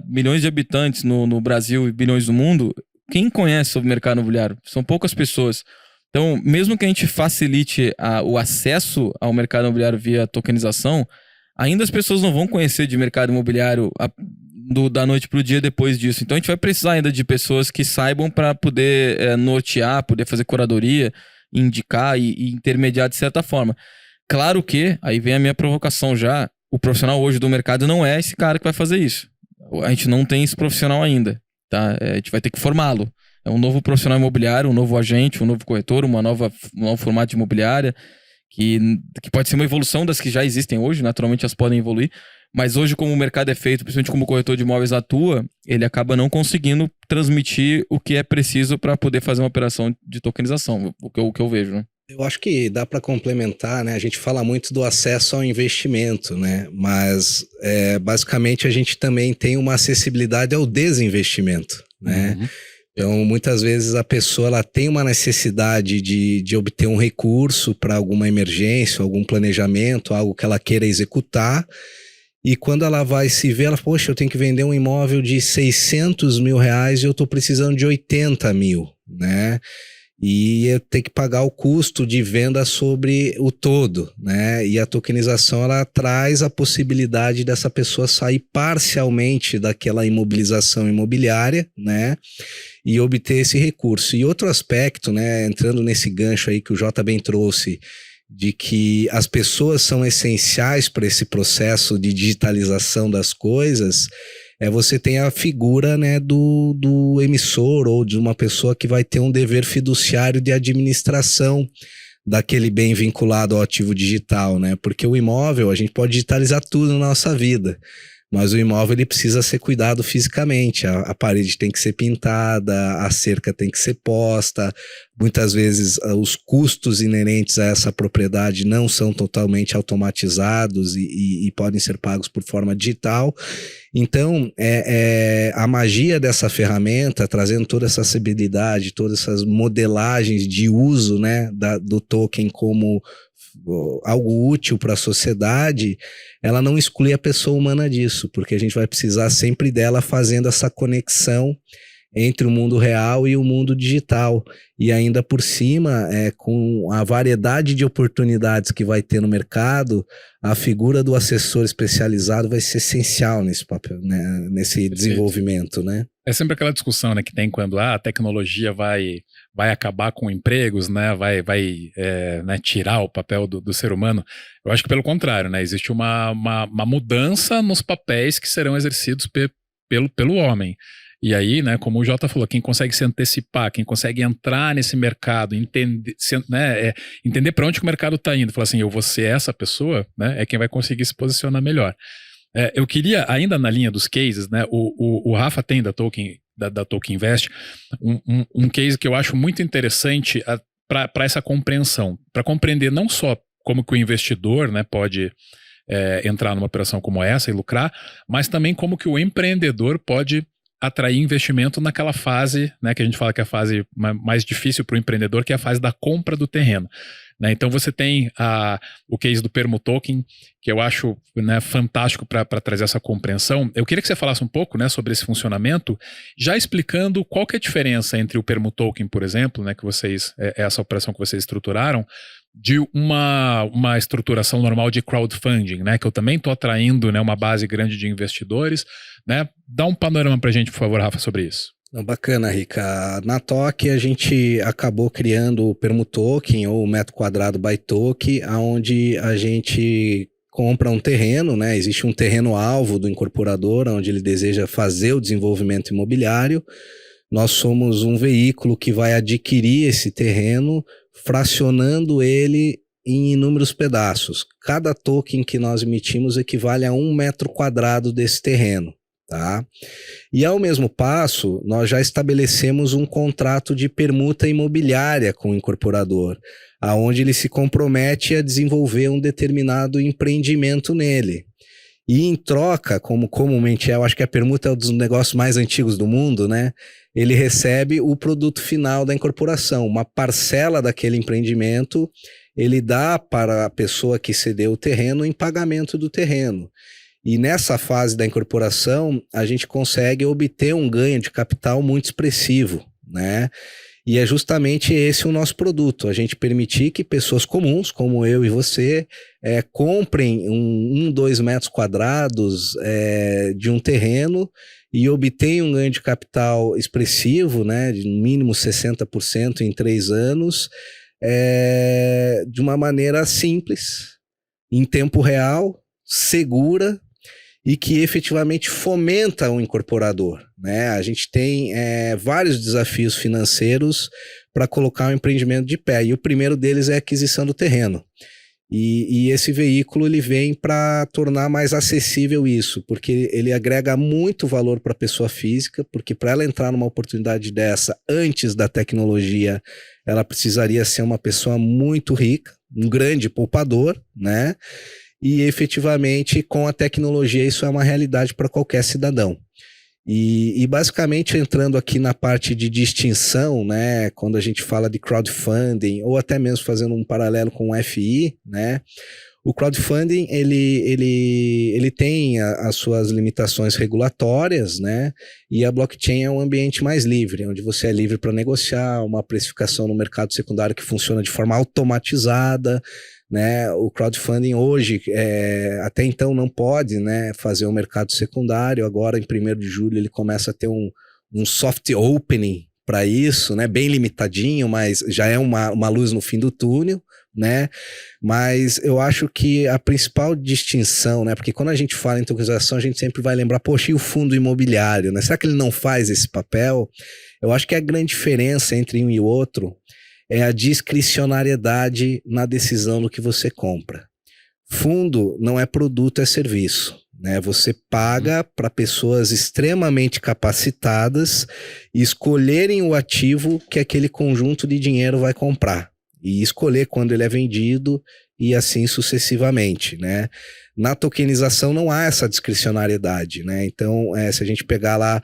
milhões de habitantes no Brasil e bilhões no mundo, quem conhece sobre o mercado imobiliário? São poucas pessoas. Então, mesmo que a gente facilite o acesso ao mercado imobiliário via tokenização, ainda as pessoas não vão conhecer de mercado imobiliário da noite para o dia depois disso. Então, a gente vai precisar ainda de pessoas que saibam para poder nortear, poder fazer curadoria, indicar e intermediar de certa forma. Claro que, aí vem a minha provocação já, o profissional hoje do mercado não é esse cara que vai fazer isso. A gente não tem esse profissional ainda, tá? A gente vai ter que formá-lo. É um novo profissional imobiliário, um novo agente, um novo corretor, um novo formato de imobiliária, que pode ser uma evolução das que já existem hoje, naturalmente elas podem evoluir, mas hoje como o mercado é feito, principalmente como o corretor de imóveis atua, ele acaba não conseguindo transmitir o que é preciso para poder fazer uma operação de tokenização, o que eu vejo, né? Eu acho que dá para complementar, né? A gente fala muito do acesso ao investimento, né? Mas basicamente a gente também tem uma acessibilidade ao desinvestimento, né? Uhum. Então, muitas vezes a pessoa ela tem uma necessidade de obter um recurso para alguma emergência, algum planejamento, algo que ela queira executar. E quando ela vai se ver, ela fala, poxa, eu tenho que vender um imóvel de 600 mil reais e eu estou precisando de 80 mil, né? E eu tenho que pagar o custo de venda sobre o todo, né? E a tokenização, ela traz a possibilidade dessa pessoa sair parcialmente daquela imobilização imobiliária, né? E obter esse recurso. E outro aspecto, né? Entrando nesse gancho aí que o Jota bem trouxe, de que as pessoas são essenciais para esse processo de digitalização das coisas, você tem a figura, né, do emissor ou de uma pessoa que vai ter um dever fiduciário de administração daquele bem vinculado ao ativo digital, né? Porque o imóvel, a gente pode digitalizar tudo na nossa vida, mas o imóvel ele precisa ser cuidado fisicamente, a parede tem que ser pintada, a cerca tem que ser posta, muitas vezes os custos inerentes a essa propriedade não são totalmente automatizados e podem ser pagos por forma digital. Então, a magia dessa ferramenta, trazendo toda essa acessibilidade, todas essas modelagens de uso, né, do token como algo útil para a sociedade, ela não exclui a pessoa humana disso, porque a gente vai precisar sempre dela fazendo essa conexão entre o mundo real e o mundo digital. E ainda por cima, com a variedade de oportunidades que vai ter no mercado, a figura do assessor especializado vai ser essencial nesse papel, né, nesse desenvolvimento, né? É sempre aquela discussão, né, que tem quando a tecnologia vai acabar com empregos, né, né, tirar o papel do ser humano. Eu acho que pelo contrário, né, existe uma mudança nos papéis que serão exercidos pelo homem. E aí, né, como o Jota falou, quem consegue se antecipar, quem consegue entrar nesse mercado, entender para onde que o mercado está indo, falar assim, eu vou ser essa pessoa, né, é quem vai conseguir se posicionar melhor. Eu queria, ainda na linha dos cases, né, o Rafa tem da Token Invest um case que eu acho muito interessante para essa compreensão, para compreender não só como que o investidor, né, pode entrar numa operação como essa e lucrar, mas também como que o empreendedor pode atrair investimento naquela fase, né, que a gente fala que é a fase mais difícil para o empreendedor, que é a fase da compra do terreno. Né? Então você tem o case do Permutoken, que eu acho, né, fantástico para trazer essa compreensão. Eu queria que você falasse um pouco, né, sobre esse funcionamento, já explicando qual que é a diferença entre o Permutoken, por exemplo, né, que essa operação que vocês estruturaram, de uma estruturação normal de crowdfunding, né, que eu também estou atraindo, né, uma base grande de investidores, né? Dá um panorama para a gente, por favor, Rafa, sobre isso. Bacana, Rica. Na TOC a gente acabou criando o Permutoken, ou o metro quadrado by Token, onde a gente compra um terreno, né? Existe um terreno alvo do incorporador, onde ele deseja fazer o desenvolvimento imobiliário. Nós somos um veículo que vai adquirir esse terreno, fracionando ele em inúmeros pedaços. Cada token que nós emitimos equivale a 1 metro quadrado desse terreno. Tá? E ao mesmo passo, nós já estabelecemos um contrato de permuta imobiliária com o incorporador, aonde ele se compromete a desenvolver um determinado empreendimento nele. E em troca, como comumente eu acho que a permuta é um dos negócios mais antigos do mundo, né? Ele recebe o produto final da incorporação, uma parcela daquele empreendimento, ele dá para a pessoa que cedeu o terreno em pagamento do terreno. E nessa fase da incorporação, a gente consegue obter um ganho de capital muito expressivo, né? E é justamente esse o nosso produto, a gente permitir que pessoas comuns, como eu e você, comprem 2 metros quadrados de um terreno e obtenham um ganho de capital expressivo, né? De no mínimo 60% em 3 anos, de uma maneira simples, em tempo real, segura, e que efetivamente fomenta o incorporador, né? A gente tem vários desafios financeiros para colocar o empreendimento de pé, e o primeiro deles é a aquisição do terreno. E esse veículo ele vem para tornar mais acessível isso, porque ele agrega muito valor para a pessoa física, porque para ela entrar numa oportunidade dessa antes da tecnologia, ela precisaria ser uma pessoa muito rica, um grande poupador, né? E efetivamente com a tecnologia isso é uma realidade para qualquer cidadão. E basicamente entrando aqui na parte de distinção, né, quando a gente fala de crowdfunding, ou até mesmo fazendo um paralelo com o FI, né, o crowdfunding ele tem as suas limitações regulatórias, né, e a blockchain é um ambiente mais livre, onde você é livre para negociar, uma precificação no mercado secundário que funciona de forma automatizada, né? O crowdfunding hoje, até então não pode, né, fazer o mercado secundário, agora em 1º de julho ele começa a ter um soft opening para isso, né, bem limitadinho, mas já é uma luz no fim do túnel, né? Mas eu acho que a principal distinção, né, porque quando a gente fala em tokenização a gente sempre vai lembrar, poxa, e o fundo imobiliário, né? Será que ele não faz esse papel? Eu acho que a grande diferença entre um e o outro é a discricionariedade na decisão do que você compra. Fundo não é produto, é serviço, né? Você paga para pessoas extremamente capacitadas escolherem o ativo que aquele conjunto de dinheiro vai comprar e escolher quando ele é vendido e assim sucessivamente, né? Na tokenização não há essa discricionariedade, né? Então, se a gente pegar lá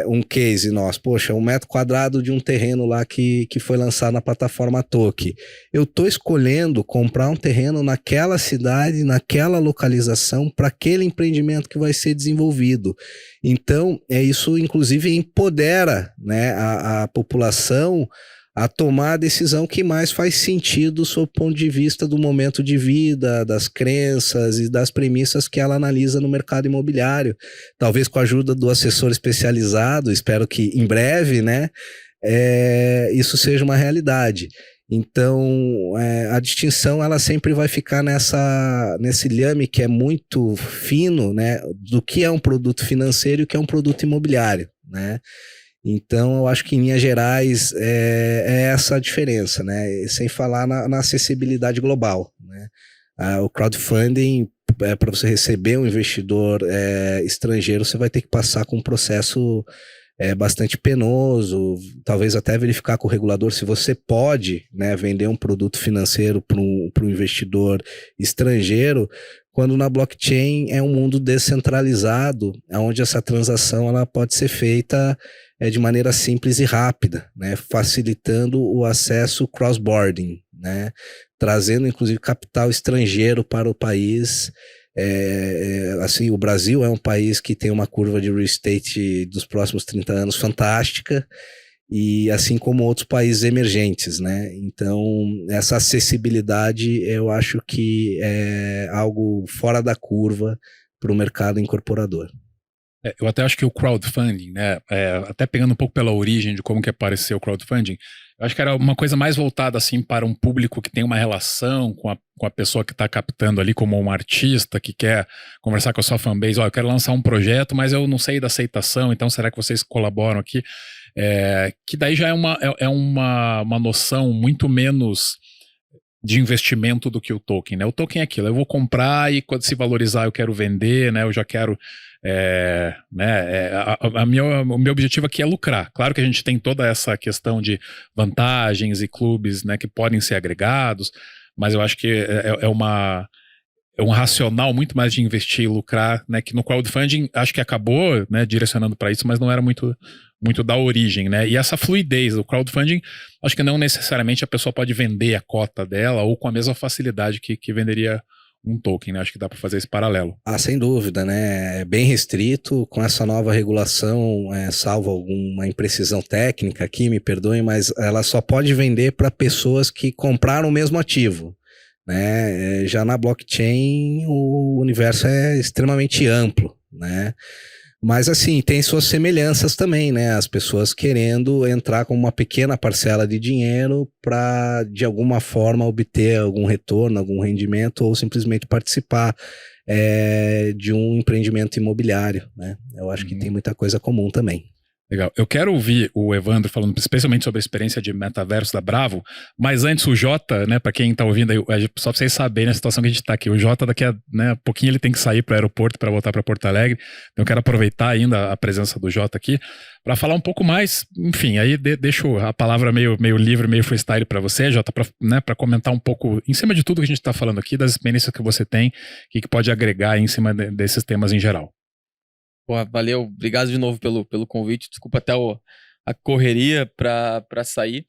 um case nosso, poxa, 1 metro quadrado de um terreno lá que foi lançado na plataforma Token. Eu estou escolhendo comprar um terreno naquela cidade, naquela localização, para aquele empreendimento que vai ser desenvolvido. Então, isso inclusive empodera, né, a população a tomar a decisão que mais faz sentido sob o ponto de vista do momento de vida, das crenças e das premissas que ela analisa no mercado imobiliário. Talvez com a ajuda do assessor especializado, espero que em breve, né, isso seja uma realidade. Então, a distinção ela sempre vai ficar nesse liame que é muito fino, né, do que é um produto financeiro e o que é um produto imobiliário, né? Então, eu acho que em linhas gerais é essa a diferença, né? Sem falar na acessibilidade global, né? O crowdfunding, para você receber um investidor estrangeiro, você vai ter que passar com um processo bastante penoso, talvez até verificar com o regulador se você pode, né, vender um produto financeiro para um investidor estrangeiro, quando na blockchain é um mundo descentralizado, onde essa transação ela pode ser feita de maneira simples e rápida, né, facilitando o acesso cross-boarding, né, trazendo inclusive capital estrangeiro para o país. Assim, o Brasil é um país que tem uma curva de real estate dos próximos 30 anos fantástica, e assim como outros países emergentes, né? Então, essa acessibilidade eu acho que é algo fora da curva para o mercado incorporador. Eu até acho que o crowdfunding, né, até pegando um pouco pela origem de como que apareceu o crowdfunding, eu acho que era uma coisa mais voltada assim para um público que tem uma relação com a pessoa que está captando ali, como um artista que quer conversar com a sua fanbase. Eu quero lançar um projeto, mas eu não sei da aceitação, então será que vocês colaboram aqui? Que daí já é uma noção muito menos de investimento do que o token, né? O token é aquilo, eu vou comprar e quando se valorizar eu quero vender, né? Eu já quero, o meu objetivo aqui é lucrar. Claro que a gente tem toda essa questão de vantagens e clubes, né, que podem ser agregados, mas eu acho que é um racional muito mais de investir e lucrar, né, que no crowdfunding acho que acabou, né, direcionando para isso, mas não era muito da origem, né? E essa fluidez do crowdfunding, acho que não necessariamente a pessoa pode vender a cota dela ou com a mesma facilidade que venderia um token, né? Acho que dá para fazer esse paralelo. Sem dúvida, né? É bem restrito com essa nova regulação, salvo alguma imprecisão técnica aqui, me perdoem, mas ela só pode vender para pessoas que compraram o mesmo ativo, né? Já na blockchain o universo é extremamente amplo, né? Mas assim, tem suas semelhanças também, né? As pessoas querendo entrar com uma pequena parcela de dinheiro para, de alguma forma, obter algum retorno, algum rendimento ou simplesmente participar de um empreendimento imobiliário, né? Eu acho que tem muita coisa comum também. Legal. Eu quero ouvir o Evandro falando especialmente sobre a experiência de metaverso da Bravo, mas antes o Jota, né, para quem tá ouvindo aí, só pra vocês saberem a situação que a gente tá aqui, o Jota daqui a pouquinho ele tem que sair para o aeroporto para voltar para Porto Alegre, então eu quero aproveitar ainda a presença do Jota aqui para falar um pouco mais, enfim, aí deixo a palavra meio livre, meio freestyle para você, Jota, para comentar um pouco, em cima de tudo que a gente tá falando aqui, das experiências que você tem, que pode agregar aí em cima desses temas em geral. Pô, valeu, obrigado de novo pelo convite, desculpa até a correria para sair,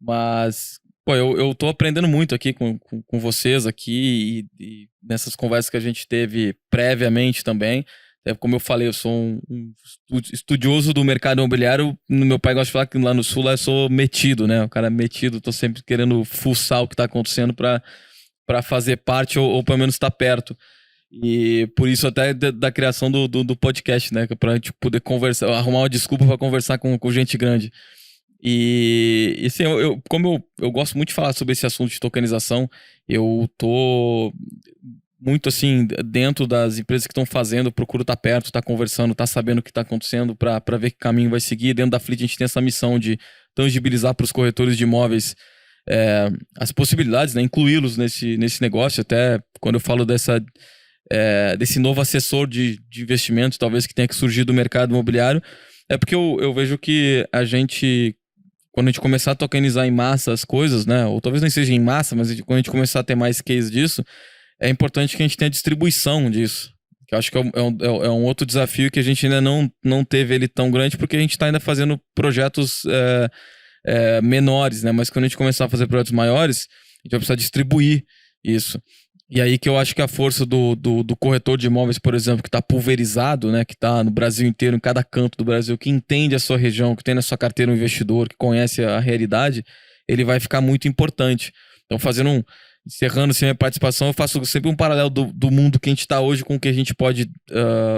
mas pô, eu tô aprendendo muito aqui com vocês aqui e nessas conversas que a gente teve previamente também. Como eu falei, eu sou um estudioso do mercado imobiliário. Meu pai gosta de falar que lá no Sul eu sou metido, né? O cara é metido, tô sempre querendo fuçar o que tá acontecendo para fazer parte ou pelo menos estar perto. E por isso até da criação do podcast, né? Pra gente poder conversar, arrumar uma desculpa para conversar com gente grande. E assim, como eu gosto muito de falar sobre esse assunto de tokenização, eu tô muito assim, dentro das empresas que estão fazendo, procuro estar perto, estar conversando, estar sabendo o que está acontecendo para ver que caminho vai seguir. Dentro da Fleet a gente tem essa missão de tangibilizar para os corretores de imóveis as possibilidades, né? Incluí-los nesse negócio. Até quando eu falo desse novo assessor de investimento, talvez que tenha que surgir do mercado imobiliário, é porque eu vejo que quando a gente começar a tokenizar em massa as coisas, né, ou talvez não seja em massa, mas quando a gente começar a ter mais case disso, é importante que a gente tenha distribuição disso, que eu acho que é um outro desafio que a gente ainda não teve ele tão grande, porque a gente está ainda fazendo projetos menores, né, mas quando a gente começar a fazer projetos maiores, a gente vai precisar distribuir isso. E aí que eu acho que a força do corretor de imóveis, por exemplo, que está pulverizado, né, que está no Brasil inteiro, em cada canto do Brasil, que entende a sua região, que tem na sua carteira um investidor, que conhece a realidade, ele vai ficar muito importante. Então, encerrando assim, a minha participação, eu faço sempre um paralelo do mundo que a gente está hoje com o que a gente pode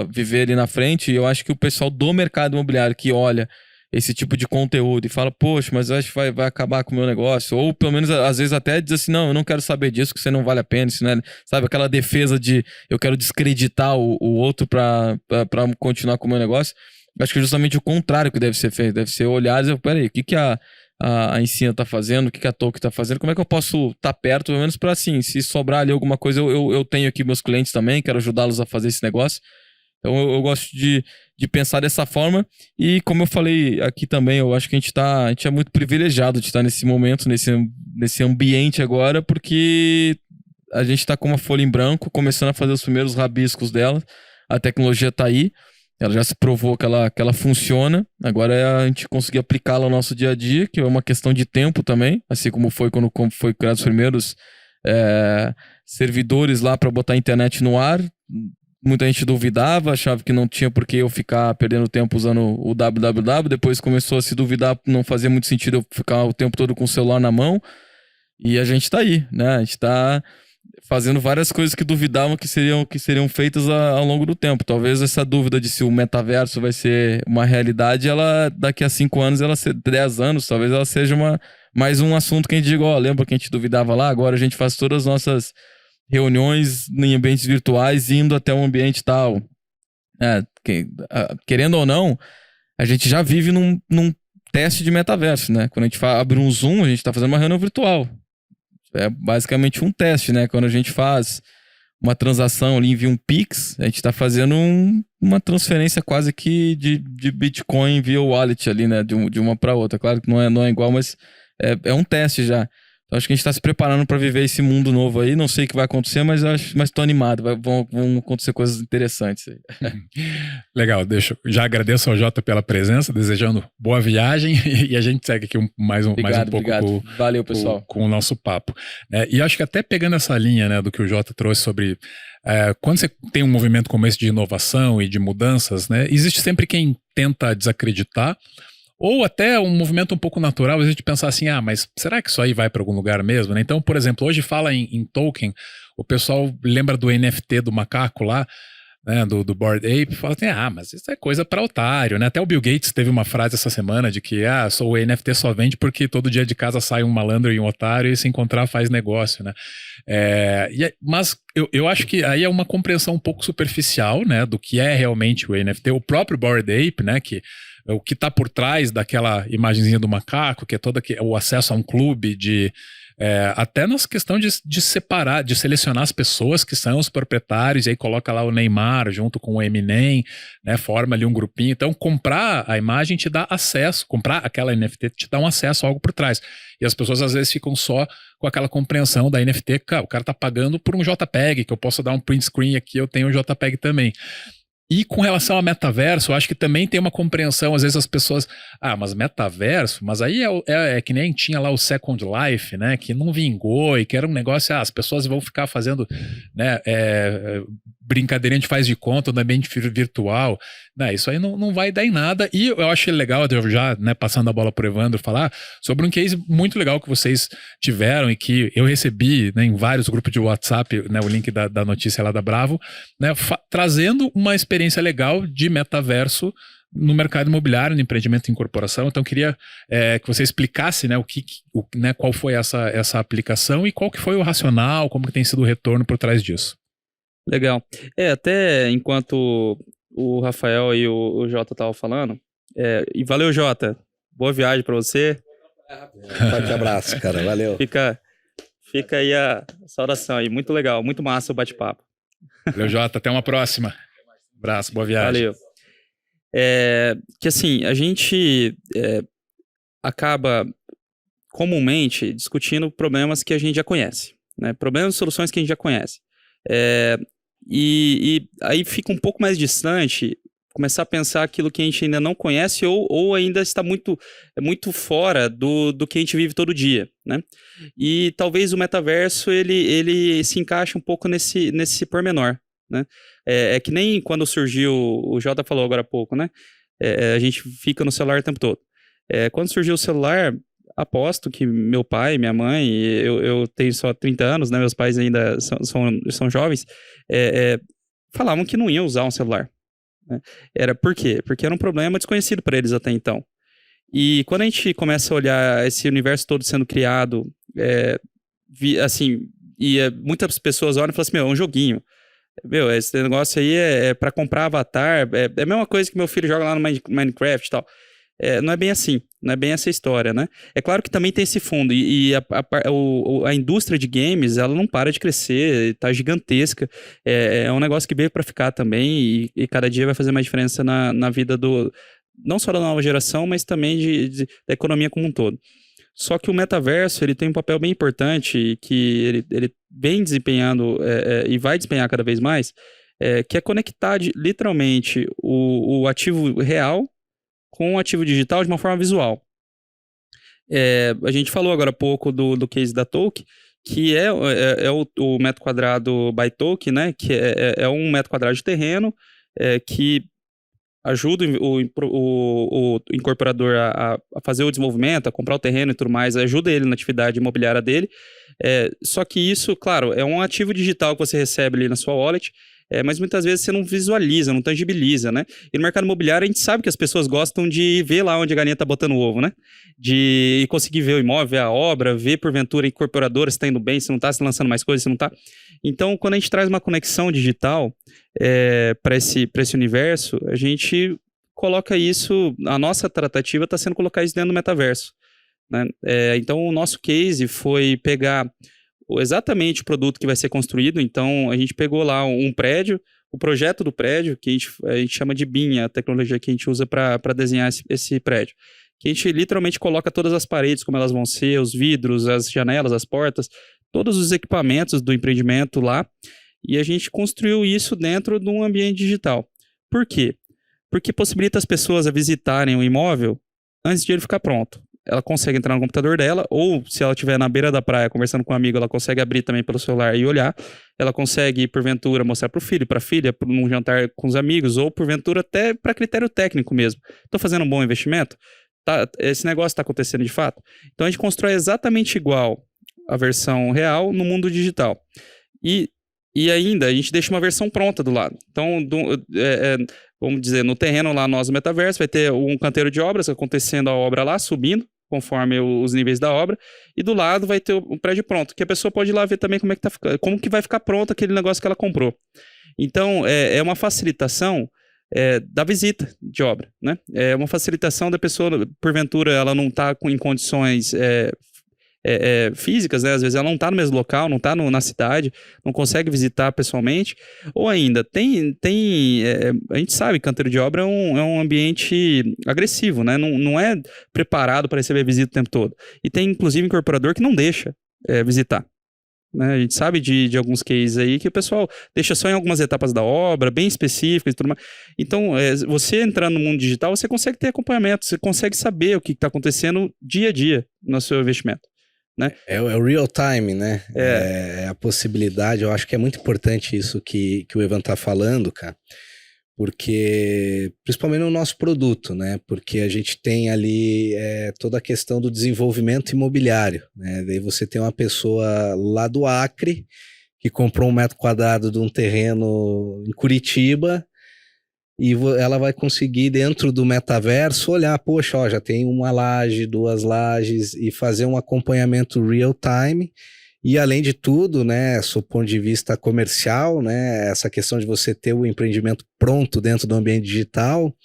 viver ali na frente. E eu acho que o pessoal do mercado imobiliário que olha esse tipo de conteúdo e fala, poxa, mas eu acho que vai acabar com o meu negócio. Ou pelo menos, às vezes, até diz assim, não, eu não quero saber disso, que você não vale a pena. Isso não é, sabe, aquela defesa de eu quero descreditar o outro para continuar com o meu negócio. Eu acho que é justamente o contrário que deve ser feito. Deve ser olhar e dizer, peraí, o que a Ensina tá fazendo, o que a Toki tá fazendo, como é que eu posso estar perto, pelo menos para assim, se sobrar ali alguma coisa, eu tenho aqui meus clientes também, quero ajudá-los a fazer esse negócio. Então eu gosto de pensar dessa forma e como eu falei aqui também, eu acho que a gente é muito privilegiado de estar nesse momento, nesse ambiente agora, porque a gente está com uma folha em branco, começando a fazer os primeiros rabiscos dela, a tecnologia está aí, ela já se provou que ela funciona, agora é a gente conseguir aplicá-la ao nosso dia a dia, que é uma questão de tempo também, assim como foi quando foi criados os primeiros servidores lá para botar a internet no ar. Muita gente duvidava, achava que não tinha por que eu ficar perdendo tempo usando o www. Depois começou a se duvidar, não fazia muito sentido eu ficar o tempo todo com o celular na mão. E a gente tá aí, né? A gente tá fazendo várias coisas que duvidavam que seriam feitas ao longo do tempo. Talvez essa dúvida de se o metaverso vai ser uma realidade, ela daqui a 5 anos, 10 anos, talvez ela seja mais um assunto que a gente diga, lembra que a gente duvidava lá? Agora a gente faz todas as nossas reuniões em ambientes virtuais indo até um ambiente tal. Querendo ou não, a gente já vive num teste de metaverso, né? Quando a gente abre um Zoom, a gente está fazendo uma reunião virtual. É basicamente um teste, né? Quando a gente faz uma transação ali, envia um Pix, a gente está fazendo uma transferência quase que de Bitcoin via wallet ali, né? De uma para outra. Claro que não é igual, mas é um teste já. Acho que a gente está se preparando para viver esse mundo novo aí. Não sei o que vai acontecer, mas estou animado. Vão acontecer coisas interessantes aí. Legal, já agradeço ao Jota pela presença, desejando boa viagem e a gente segue aqui mais um pouco Valeu, pessoal. Com o nosso papo. E acho que até pegando essa linha, né, do que o Jota trouxe sobre quando você tem um movimento como esse de inovação e de mudanças, né, existe sempre quem tenta desacreditar. Ou até um movimento um pouco natural, a gente pensar assim, mas será que isso aí vai para algum lugar mesmo? Né? Então, por exemplo, hoje fala em token, o pessoal lembra do NFT do macaco lá, né, do Bored Ape, fala assim, mas isso é coisa para otário, né? Até o Bill Gates teve uma frase essa semana de que, o NFT só vende porque todo dia de casa sai um malandro e um otário e se encontrar faz negócio, né? Mas eu acho que aí é uma compreensão um pouco superficial, né, do que é realmente o NFT. O próprio Bored Ape, né, que o que está por trás daquela imagenzinha do macaco, que é o acesso a um clube até nessa questão de separar, de selecionar as pessoas que são os proprietários, e aí coloca lá o Neymar junto com o Eminem, né, forma ali um grupinho. Então, comprar a imagem te dá acesso, comprar aquela NFT te dá um acesso a algo por trás. E as pessoas às vezes ficam só com aquela compreensão da NFT, o cara tá pagando por um JPEG, que eu posso dar um print screen aqui, eu tenho um JPEG também. E com relação ao metaverso, eu acho que também tem uma compreensão, às vezes as pessoas, mas metaverso, mas aí é que nem tinha lá o Second Life, né, que não vingou e que era um negócio, as pessoas vão ficar fazendo, né, brincadeirinha de faz de conta no ambiente virtual, né, isso aí não vai dar em nada. E eu achei legal, eu já, né, passando a bola para o Evandro, falar sobre um case muito legal que vocês tiveram e que eu recebi, né, em vários grupos de WhatsApp, né, o link da notícia lá da Bravo, né, trazendo uma experiência legal de metaverso no mercado imobiliário, no empreendimento em corporação. Então, eu queria que você explicasse, né, né, qual foi essa aplicação e qual que foi o racional, como que tem sido o retorno por trás disso. Legal. Até enquanto o Rafael e o Jota estavam falando, e valeu, Jota, boa viagem para você. Forte abraço, cara, valeu. Fica aí a saudação aí, muito legal, muito massa o bate-papo. Valeu, Jota, até uma próxima. Abraço, boa viagem. Valeu. Que assim, a gente acaba comumente discutindo problemas que a gente já conhece, né? Problemas e soluções que a gente já conhece. E aí fica um pouco mais distante começar a pensar aquilo que a gente ainda não conhece ou ainda está muito fora do que a gente vive todo dia, né? E talvez o metaverso ele se encaixe um pouco nesse pormenor, né? É que nem quando surgiu, o Jota falou agora há pouco, né? A gente fica no celular o tempo todo. Quando surgiu o celular, aposto que meu pai, minha mãe, eu tenho só 30 anos, né? Meus pais ainda são jovens, falavam que não iam usar um celular. Né? Por quê? Porque era um problema desconhecido para eles até então. E quando a gente começa a olhar esse universo todo sendo criado, assim, muitas pessoas olham e falam assim, meu, é um joguinho. Meu, esse negócio aí é para comprar avatar, é a mesma coisa que meu filho joga lá no Minecraft e tal. Não é bem assim, não é bem essa história, né? É claro que também tem esse fundo, e a indústria de games, ela não para de crescer, tá gigantesca, é um negócio que veio para ficar também, e cada dia vai fazer mais diferença na vida não só da nova geração, mas também da economia como um todo. Só que o metaverso, ele tem um papel bem importante, que ele vem desempenhando, e vai desempenhar cada vez mais, que é conectar literalmente o ativo real com o ativo digital de uma forma visual. A gente falou agora há pouco do case da Toki, que é o metro quadrado by Toki, né? Que é 1 metro quadrado de terreno, que ajuda o incorporador a fazer o desenvolvimento, a comprar o terreno e tudo mais, ajuda ele na atividade imobiliária dele. Só que isso, claro, é um ativo digital que você recebe ali na sua wallet, mas muitas vezes você não visualiza, não tangibiliza, né? E no mercado imobiliário a gente sabe que as pessoas gostam de ver lá onde a galinha tá botando o ovo, né? De conseguir ver o imóvel, ver a obra, ver porventura a incorporadora se tá indo bem, se não tá, se lançando mais coisas, se não tá. Então, quando a gente traz uma conexão digital para esse universo, a gente coloca isso, a nossa tratativa está sendo colocar isso dentro do metaverso, né? Então, o nosso case foi pegar exatamente o produto que vai ser construído. Então, a gente pegou lá um prédio, o projeto do prédio, que a gente chama de BIM, a tecnologia que a gente usa para desenhar esse prédio. Que a gente literalmente coloca todas as paredes, como elas vão ser, os vidros, as janelas, as portas, todos os equipamentos do empreendimento lá, e a gente construiu isso dentro de um ambiente digital. Por quê? Porque possibilita as pessoas a visitarem o imóvel antes de ele ficar pronto. Ela consegue entrar no computador dela, ou se ela estiver na beira da praia conversando com um amigo, ela consegue abrir também pelo celular e olhar. Ela consegue, porventura, mostrar para o filho, para a filha, num jantar com os amigos, ou porventura até para critério técnico mesmo. Estou fazendo um bom investimento? Esse negócio está acontecendo de fato? Então a gente constrói exatamente igual a versão real no mundo digital. E ainda a gente deixa uma versão pronta do lado. Então, vamos dizer, no terreno lá, no metaverso, vai ter um canteiro de obras acontecendo a obra lá, subindo, conforme os níveis da obra, e do lado vai ter o prédio pronto, que a pessoa pode ir lá ver também como que vai ficar pronto aquele negócio que ela comprou. Então, é uma facilitação da visita de obra, né? É uma facilitação da pessoa, porventura, ela não está em condições físicas, né? Às vezes ela não está no mesmo local, não está na cidade, não consegue visitar pessoalmente, ou ainda a gente sabe que canteiro de obra é um ambiente agressivo, né? Não é preparado para receber visita o tempo todo, e tem inclusive incorporador que não deixa visitar, né? A gente sabe de alguns cases aí que o pessoal deixa só em algumas etapas da obra, bem específicas e tudo mais. Então, você entrando no mundo digital, você consegue ter acompanhamento, você consegue saber o que está acontecendo dia a dia no seu investimento, né? É o real time, né? É a possibilidade. Eu acho que é muito importante isso que o Evan tá falando, cara, porque principalmente no nosso produto, né? Porque a gente tem ali toda a questão do desenvolvimento imobiliário, né? Daí você tem uma pessoa lá do Acre que comprou 1 metro quadrado de um terreno em Curitiba, e ela vai conseguir, dentro do metaverso, olhar, poxa, ó, já tem uma laje, 2 lajes, e fazer um acompanhamento real time. E além de tudo, né, do ponto de vista comercial, né, essa questão de você ter o empreendimento pronto dentro do ambiente digital,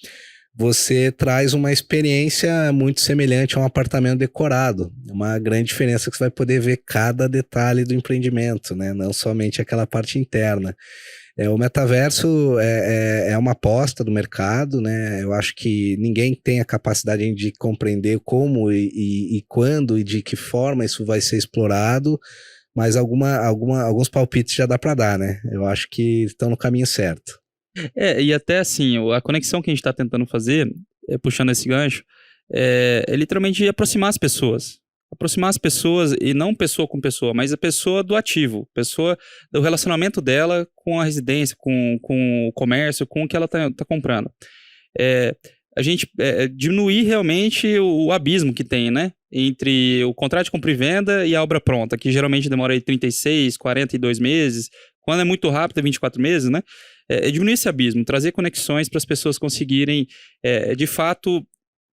você traz uma experiência muito semelhante a um apartamento decorado. Uma grande diferença é que você vai poder ver cada detalhe do empreendimento, né, não somente aquela parte interna. O metaverso é uma aposta do mercado, né? Eu acho que ninguém tem a capacidade de compreender como e quando e de que forma isso vai ser explorado, mas alguns palpites já dá para dar, né? Eu acho que estão no caminho certo. E até assim, a conexão que a gente está tentando fazer, puxando esse gancho, é literalmente aproximar as pessoas. Aproximar as pessoas, e não pessoa com pessoa, mas a pessoa do ativo, pessoa do relacionamento dela com a residência, com o comércio, com o que ela está comprando. A gente diminuir realmente o abismo que tem, né? entre o contrato de compra e venda e a obra pronta, que geralmente demora aí 36, 42 meses, quando é muito rápido é 24 meses, né? Diminuir esse abismo, trazer conexões para as pessoas conseguirem, de fato,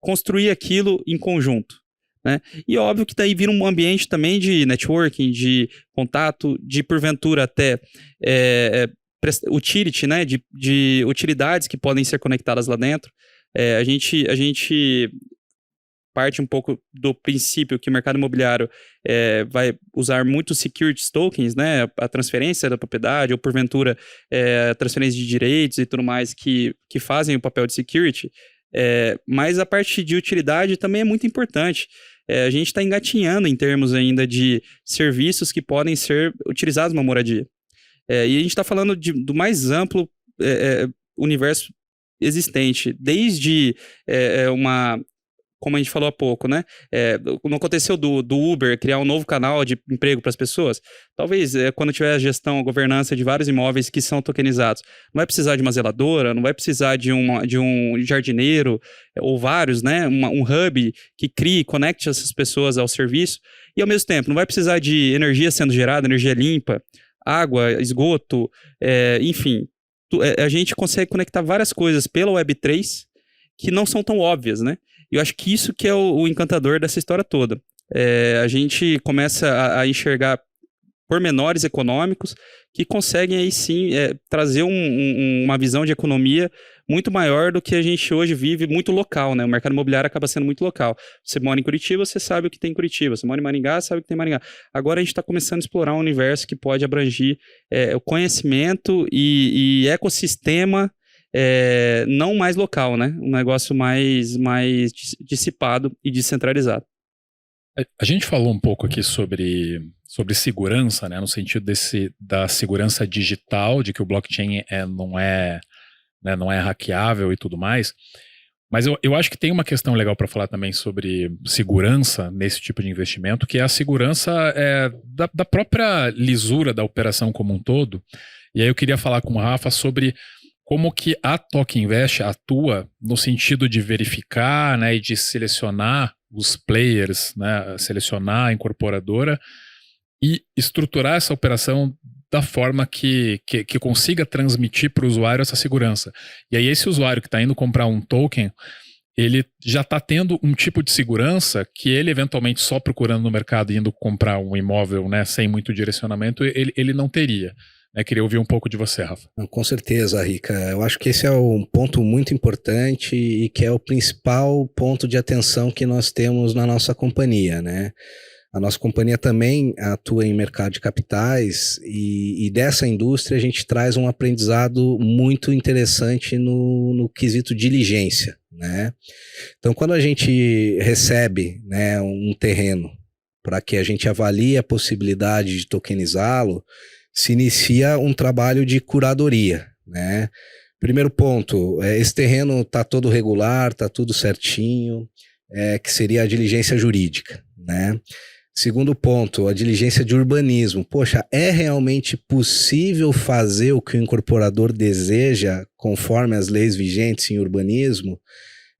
construir aquilo em conjunto, né? E óbvio que daí vira um ambiente também de networking, de contato, de porventura até utility, né? De utilidades que podem ser conectadas lá dentro. A gente parte um pouco do princípio que o mercado imobiliário vai usar muito securities tokens, né, a transferência da propriedade, ou porventura a transferência de direitos e tudo mais que fazem o papel de security, mas a parte de utilidade também é muito importante. A gente está engatinhando em termos ainda de serviços que podem ser utilizados numa moradia. E a gente está falando do mais amplo universo existente, desde como a gente falou há pouco, né? Não aconteceu do Uber criar um novo canal de emprego para as pessoas? Talvez quando tiver a gestão, a governança de vários imóveis que são tokenizados, não vai precisar de uma zeladora, não vai precisar de um jardineiro, ou vários, né? Um hub que crie, conecte essas pessoas ao serviço, e ao mesmo tempo não vai precisar de energia sendo gerada, energia limpa, água, esgoto, enfim. A gente consegue conectar várias coisas pela Web3 que não são tão óbvias, né? E eu acho que isso que é o encantador dessa história toda. A gente começa a enxergar pormenores econômicos que conseguem aí sim trazer uma visão de economia muito maior do que a gente hoje vive, muito local, né? O mercado imobiliário acaba sendo muito local. Você mora em Curitiba, você sabe o que tem em Curitiba. Você mora em Maringá, sabe o que tem em Maringá. Agora a gente está começando a explorar um universo que pode abranger o conhecimento e ecossistema não mais local, né? Um negócio mais dissipado e descentralizado. A gente falou um pouco aqui sobre segurança, né? No sentido da segurança digital, de que o blockchain não é hackeável e tudo mais. Mas eu acho que tem uma questão legal para falar também sobre segurança nesse tipo de investimento, que é a segurança da própria lisura da operação como um todo. E aí eu queria falar com o Rafa sobre como que a Token Invest atua no sentido de verificar, né, e de selecionar os players, né, selecionar a incorporadora e estruturar essa operação da forma que consiga transmitir para o usuário essa segurança. E aí esse usuário que está indo comprar um token, ele já está tendo um tipo de segurança que ele eventualmente só procurando no mercado, indo comprar um imóvel, né, sem muito direcionamento, ele não teria. Queria ouvir um pouco de você, Rafa. Com certeza, Rica. Eu acho que esse é um ponto muito importante e que é o principal ponto de atenção que nós temos na nossa companhia, né? A nossa companhia também atua em mercado de capitais e dessa indústria a gente traz um aprendizado muito interessante no quesito diligência, né? Então, quando a gente recebe, né, um terreno para que a gente avalie a possibilidade de tokenizá-lo, se inicia um trabalho de curadoria, né? Primeiro ponto, esse terreno está todo regular, está tudo certinho, que seria a diligência jurídica, né? Segundo ponto, a diligência de urbanismo. Poxa, é realmente possível fazer o que o incorporador deseja conforme as leis vigentes em urbanismo?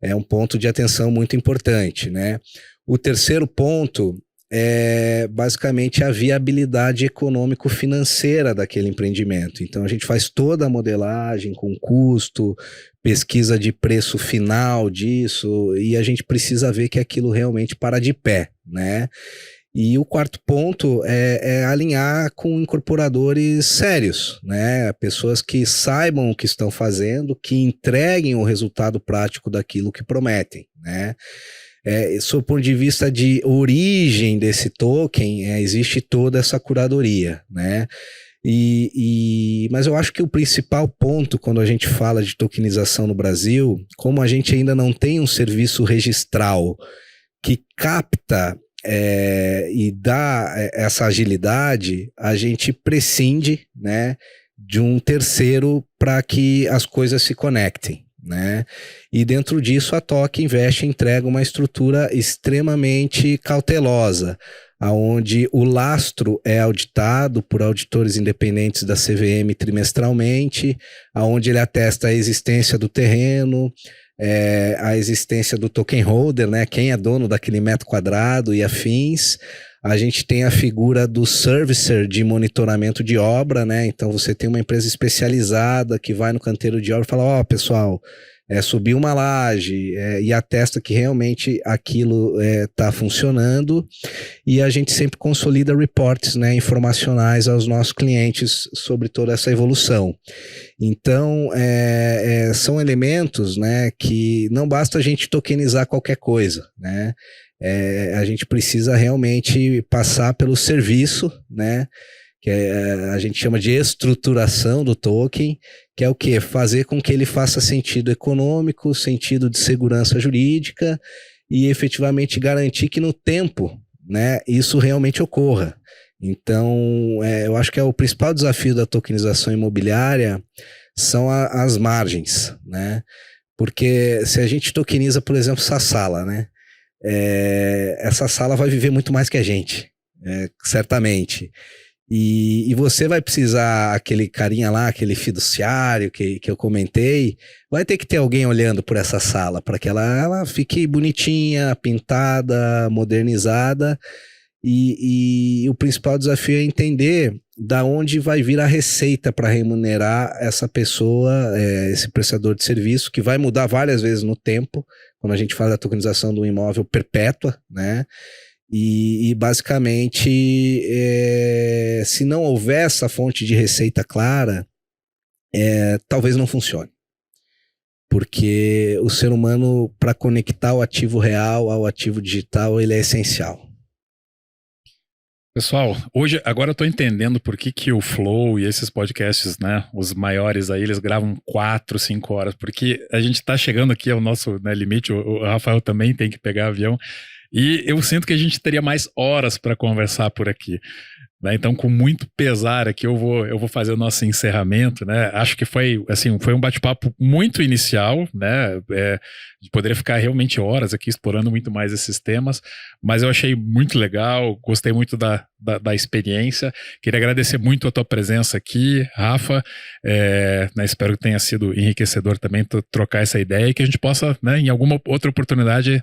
É um ponto de atenção muito importante, né? O terceiro ponto é basicamente a viabilidade econômico-financeira daquele empreendimento. Então a gente faz toda a modelagem com custo, pesquisa de preço final disso, e a gente precisa ver que aquilo realmente para de pé, né? E o quarto ponto é alinhar com incorporadores sérios, né? Pessoas que saibam o que estão fazendo, que entreguem o resultado prático daquilo que prometem, né? Sob o ponto de vista de origem desse token, existe toda essa curadoria, né? Mas eu acho que o principal ponto quando a gente fala de tokenização no Brasil, como a gente ainda não tem um serviço registral que capta e dá essa agilidade, a gente prescinde, né, de um terceiro para que as coisas se conectem, né? E dentro disso a Token Invest entrega uma estrutura extremamente cautelosa. onde o lastro é auditado por auditores independentes da CVM trimestralmente, onde ele atesta a existência do terreno, a existência do token holder, né? Quem é dono daquele metro quadrado e afins. A gente tem a figura do servicer de monitoramento de obra, né? Então você tem uma empresa especializada que vai no canteiro de obra e fala, pessoal, subiu uma laje e atesta que realmente aquilo está funcionando, e a gente sempre consolida reports, né, informacionais aos nossos clientes sobre toda essa evolução. Então, são elementos, né, que não basta a gente tokenizar qualquer coisa, né? A gente precisa realmente passar pelo serviço, né, que a gente chama de estruturação do token, que é o quê? Fazer com que ele faça sentido econômico, sentido de segurança jurídica e efetivamente garantir que no tempo, né, isso realmente ocorra. Então, eu acho que o principal desafio da tokenização imobiliária são as margens, né? Porque se a gente tokeniza, por exemplo, essa sala, né? Essa sala vai viver muito mais que a gente, certamente. E você vai precisar, aquele carinha lá, aquele fiduciário que eu comentei, vai ter que ter alguém olhando por essa sala para que ela fique bonitinha, pintada, modernizada. E o principal desafio é entender da onde vai vir a receita para remunerar essa pessoa, esse prestador de serviço, que vai mudar várias vezes no tempo, quando a gente faz a tokenização do imóvel perpétua, né? E basicamente, se não houver essa fonte de receita clara, talvez não funcione. Porque o ser humano, para conectar o ativo real ao ativo digital, ele é essencial. Pessoal, agora eu tô entendendo por que o Flow e esses podcasts, né, os maiores aí, eles gravam 4, 5 horas, porque a gente tá chegando aqui ao nosso, né, limite, o Rafael também tem que pegar avião, e eu sinto que a gente teria mais horas para conversar por aqui, né? Então, com muito pesar aqui, eu vou fazer o nosso encerramento, né? Acho que foi um bate-papo muito inicial, né? Poderia ficar realmente horas aqui explorando muito mais esses temas, mas eu achei muito legal, gostei muito da experiência. Queria agradecer muito a tua presença aqui, Rafa. Né, espero que tenha sido enriquecedor também trocar essa ideia e que a gente possa, né, em alguma outra oportunidade,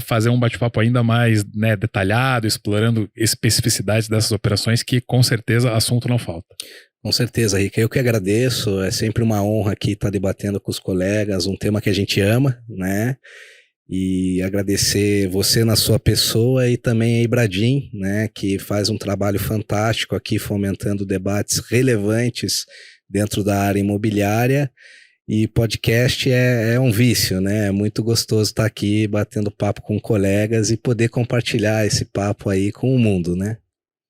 fazer um bate-papo ainda mais, né, detalhado, explorando especificidades dessas operações, que com certeza assunto não falta. Com certeza, Rica. Eu que agradeço. É sempre uma honra aqui estar debatendo com os colegas um tema que a gente ama, né? E agradecer você na sua pessoa e também a Ibradim, né, que faz um trabalho fantástico aqui fomentando debates relevantes dentro da área imobiliária. E podcast é um vício, né? É muito gostoso estar aqui batendo papo com colegas e poder compartilhar esse papo aí com o mundo, né?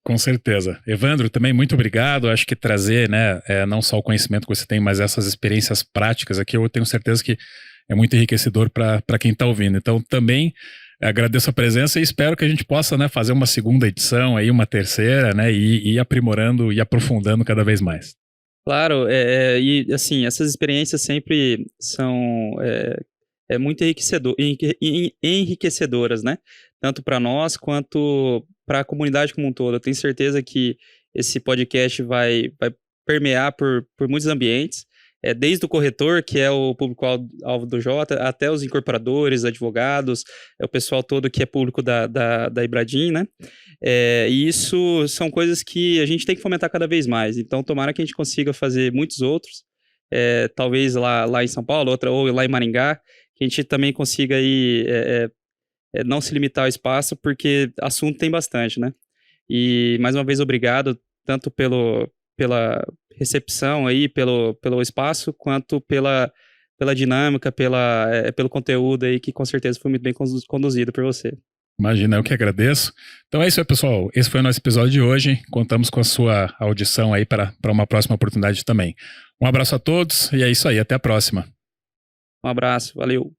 Com certeza. Evandro, também muito obrigado. Acho que trazer, né, não só o conhecimento que você tem, mas essas experiências práticas aqui, eu tenho certeza que é muito enriquecedor para quem está ouvindo. Então, também agradeço a presença e espero que a gente possa, né, fazer uma segunda edição, aí, uma terceira, né, e ir aprimorando e aprofundando cada vez mais. Claro, e assim, essas experiências sempre são muito enriquecedoras, né? Tanto para nós quanto para a comunidade como um todo. Eu tenho certeza que esse podcast vai permear por muitos ambientes, desde o corretor, que é o público-alvo do Jota, até os incorporadores, advogados, o pessoal todo que é público da Ibradim, né? E isso são coisas que a gente tem que fomentar cada vez mais. Então, tomara que a gente consiga fazer muitos outros, talvez lá em São Paulo, ou lá em Maringá, que a gente também consiga aí, não se limitar ao espaço, porque assunto tem bastante, né? E, mais uma vez, obrigado, tanto pela recepção aí, pelo espaço, quanto pela dinâmica, pelo conteúdo aí, que com certeza foi muito bem conduzido por você. Imagina, eu que agradeço. Então é isso aí, pessoal. Esse foi o nosso episódio de hoje. Contamos com a sua audição aí para uma próxima oportunidade também. Um abraço a todos e é isso aí. Até a próxima. Um abraço. Valeu.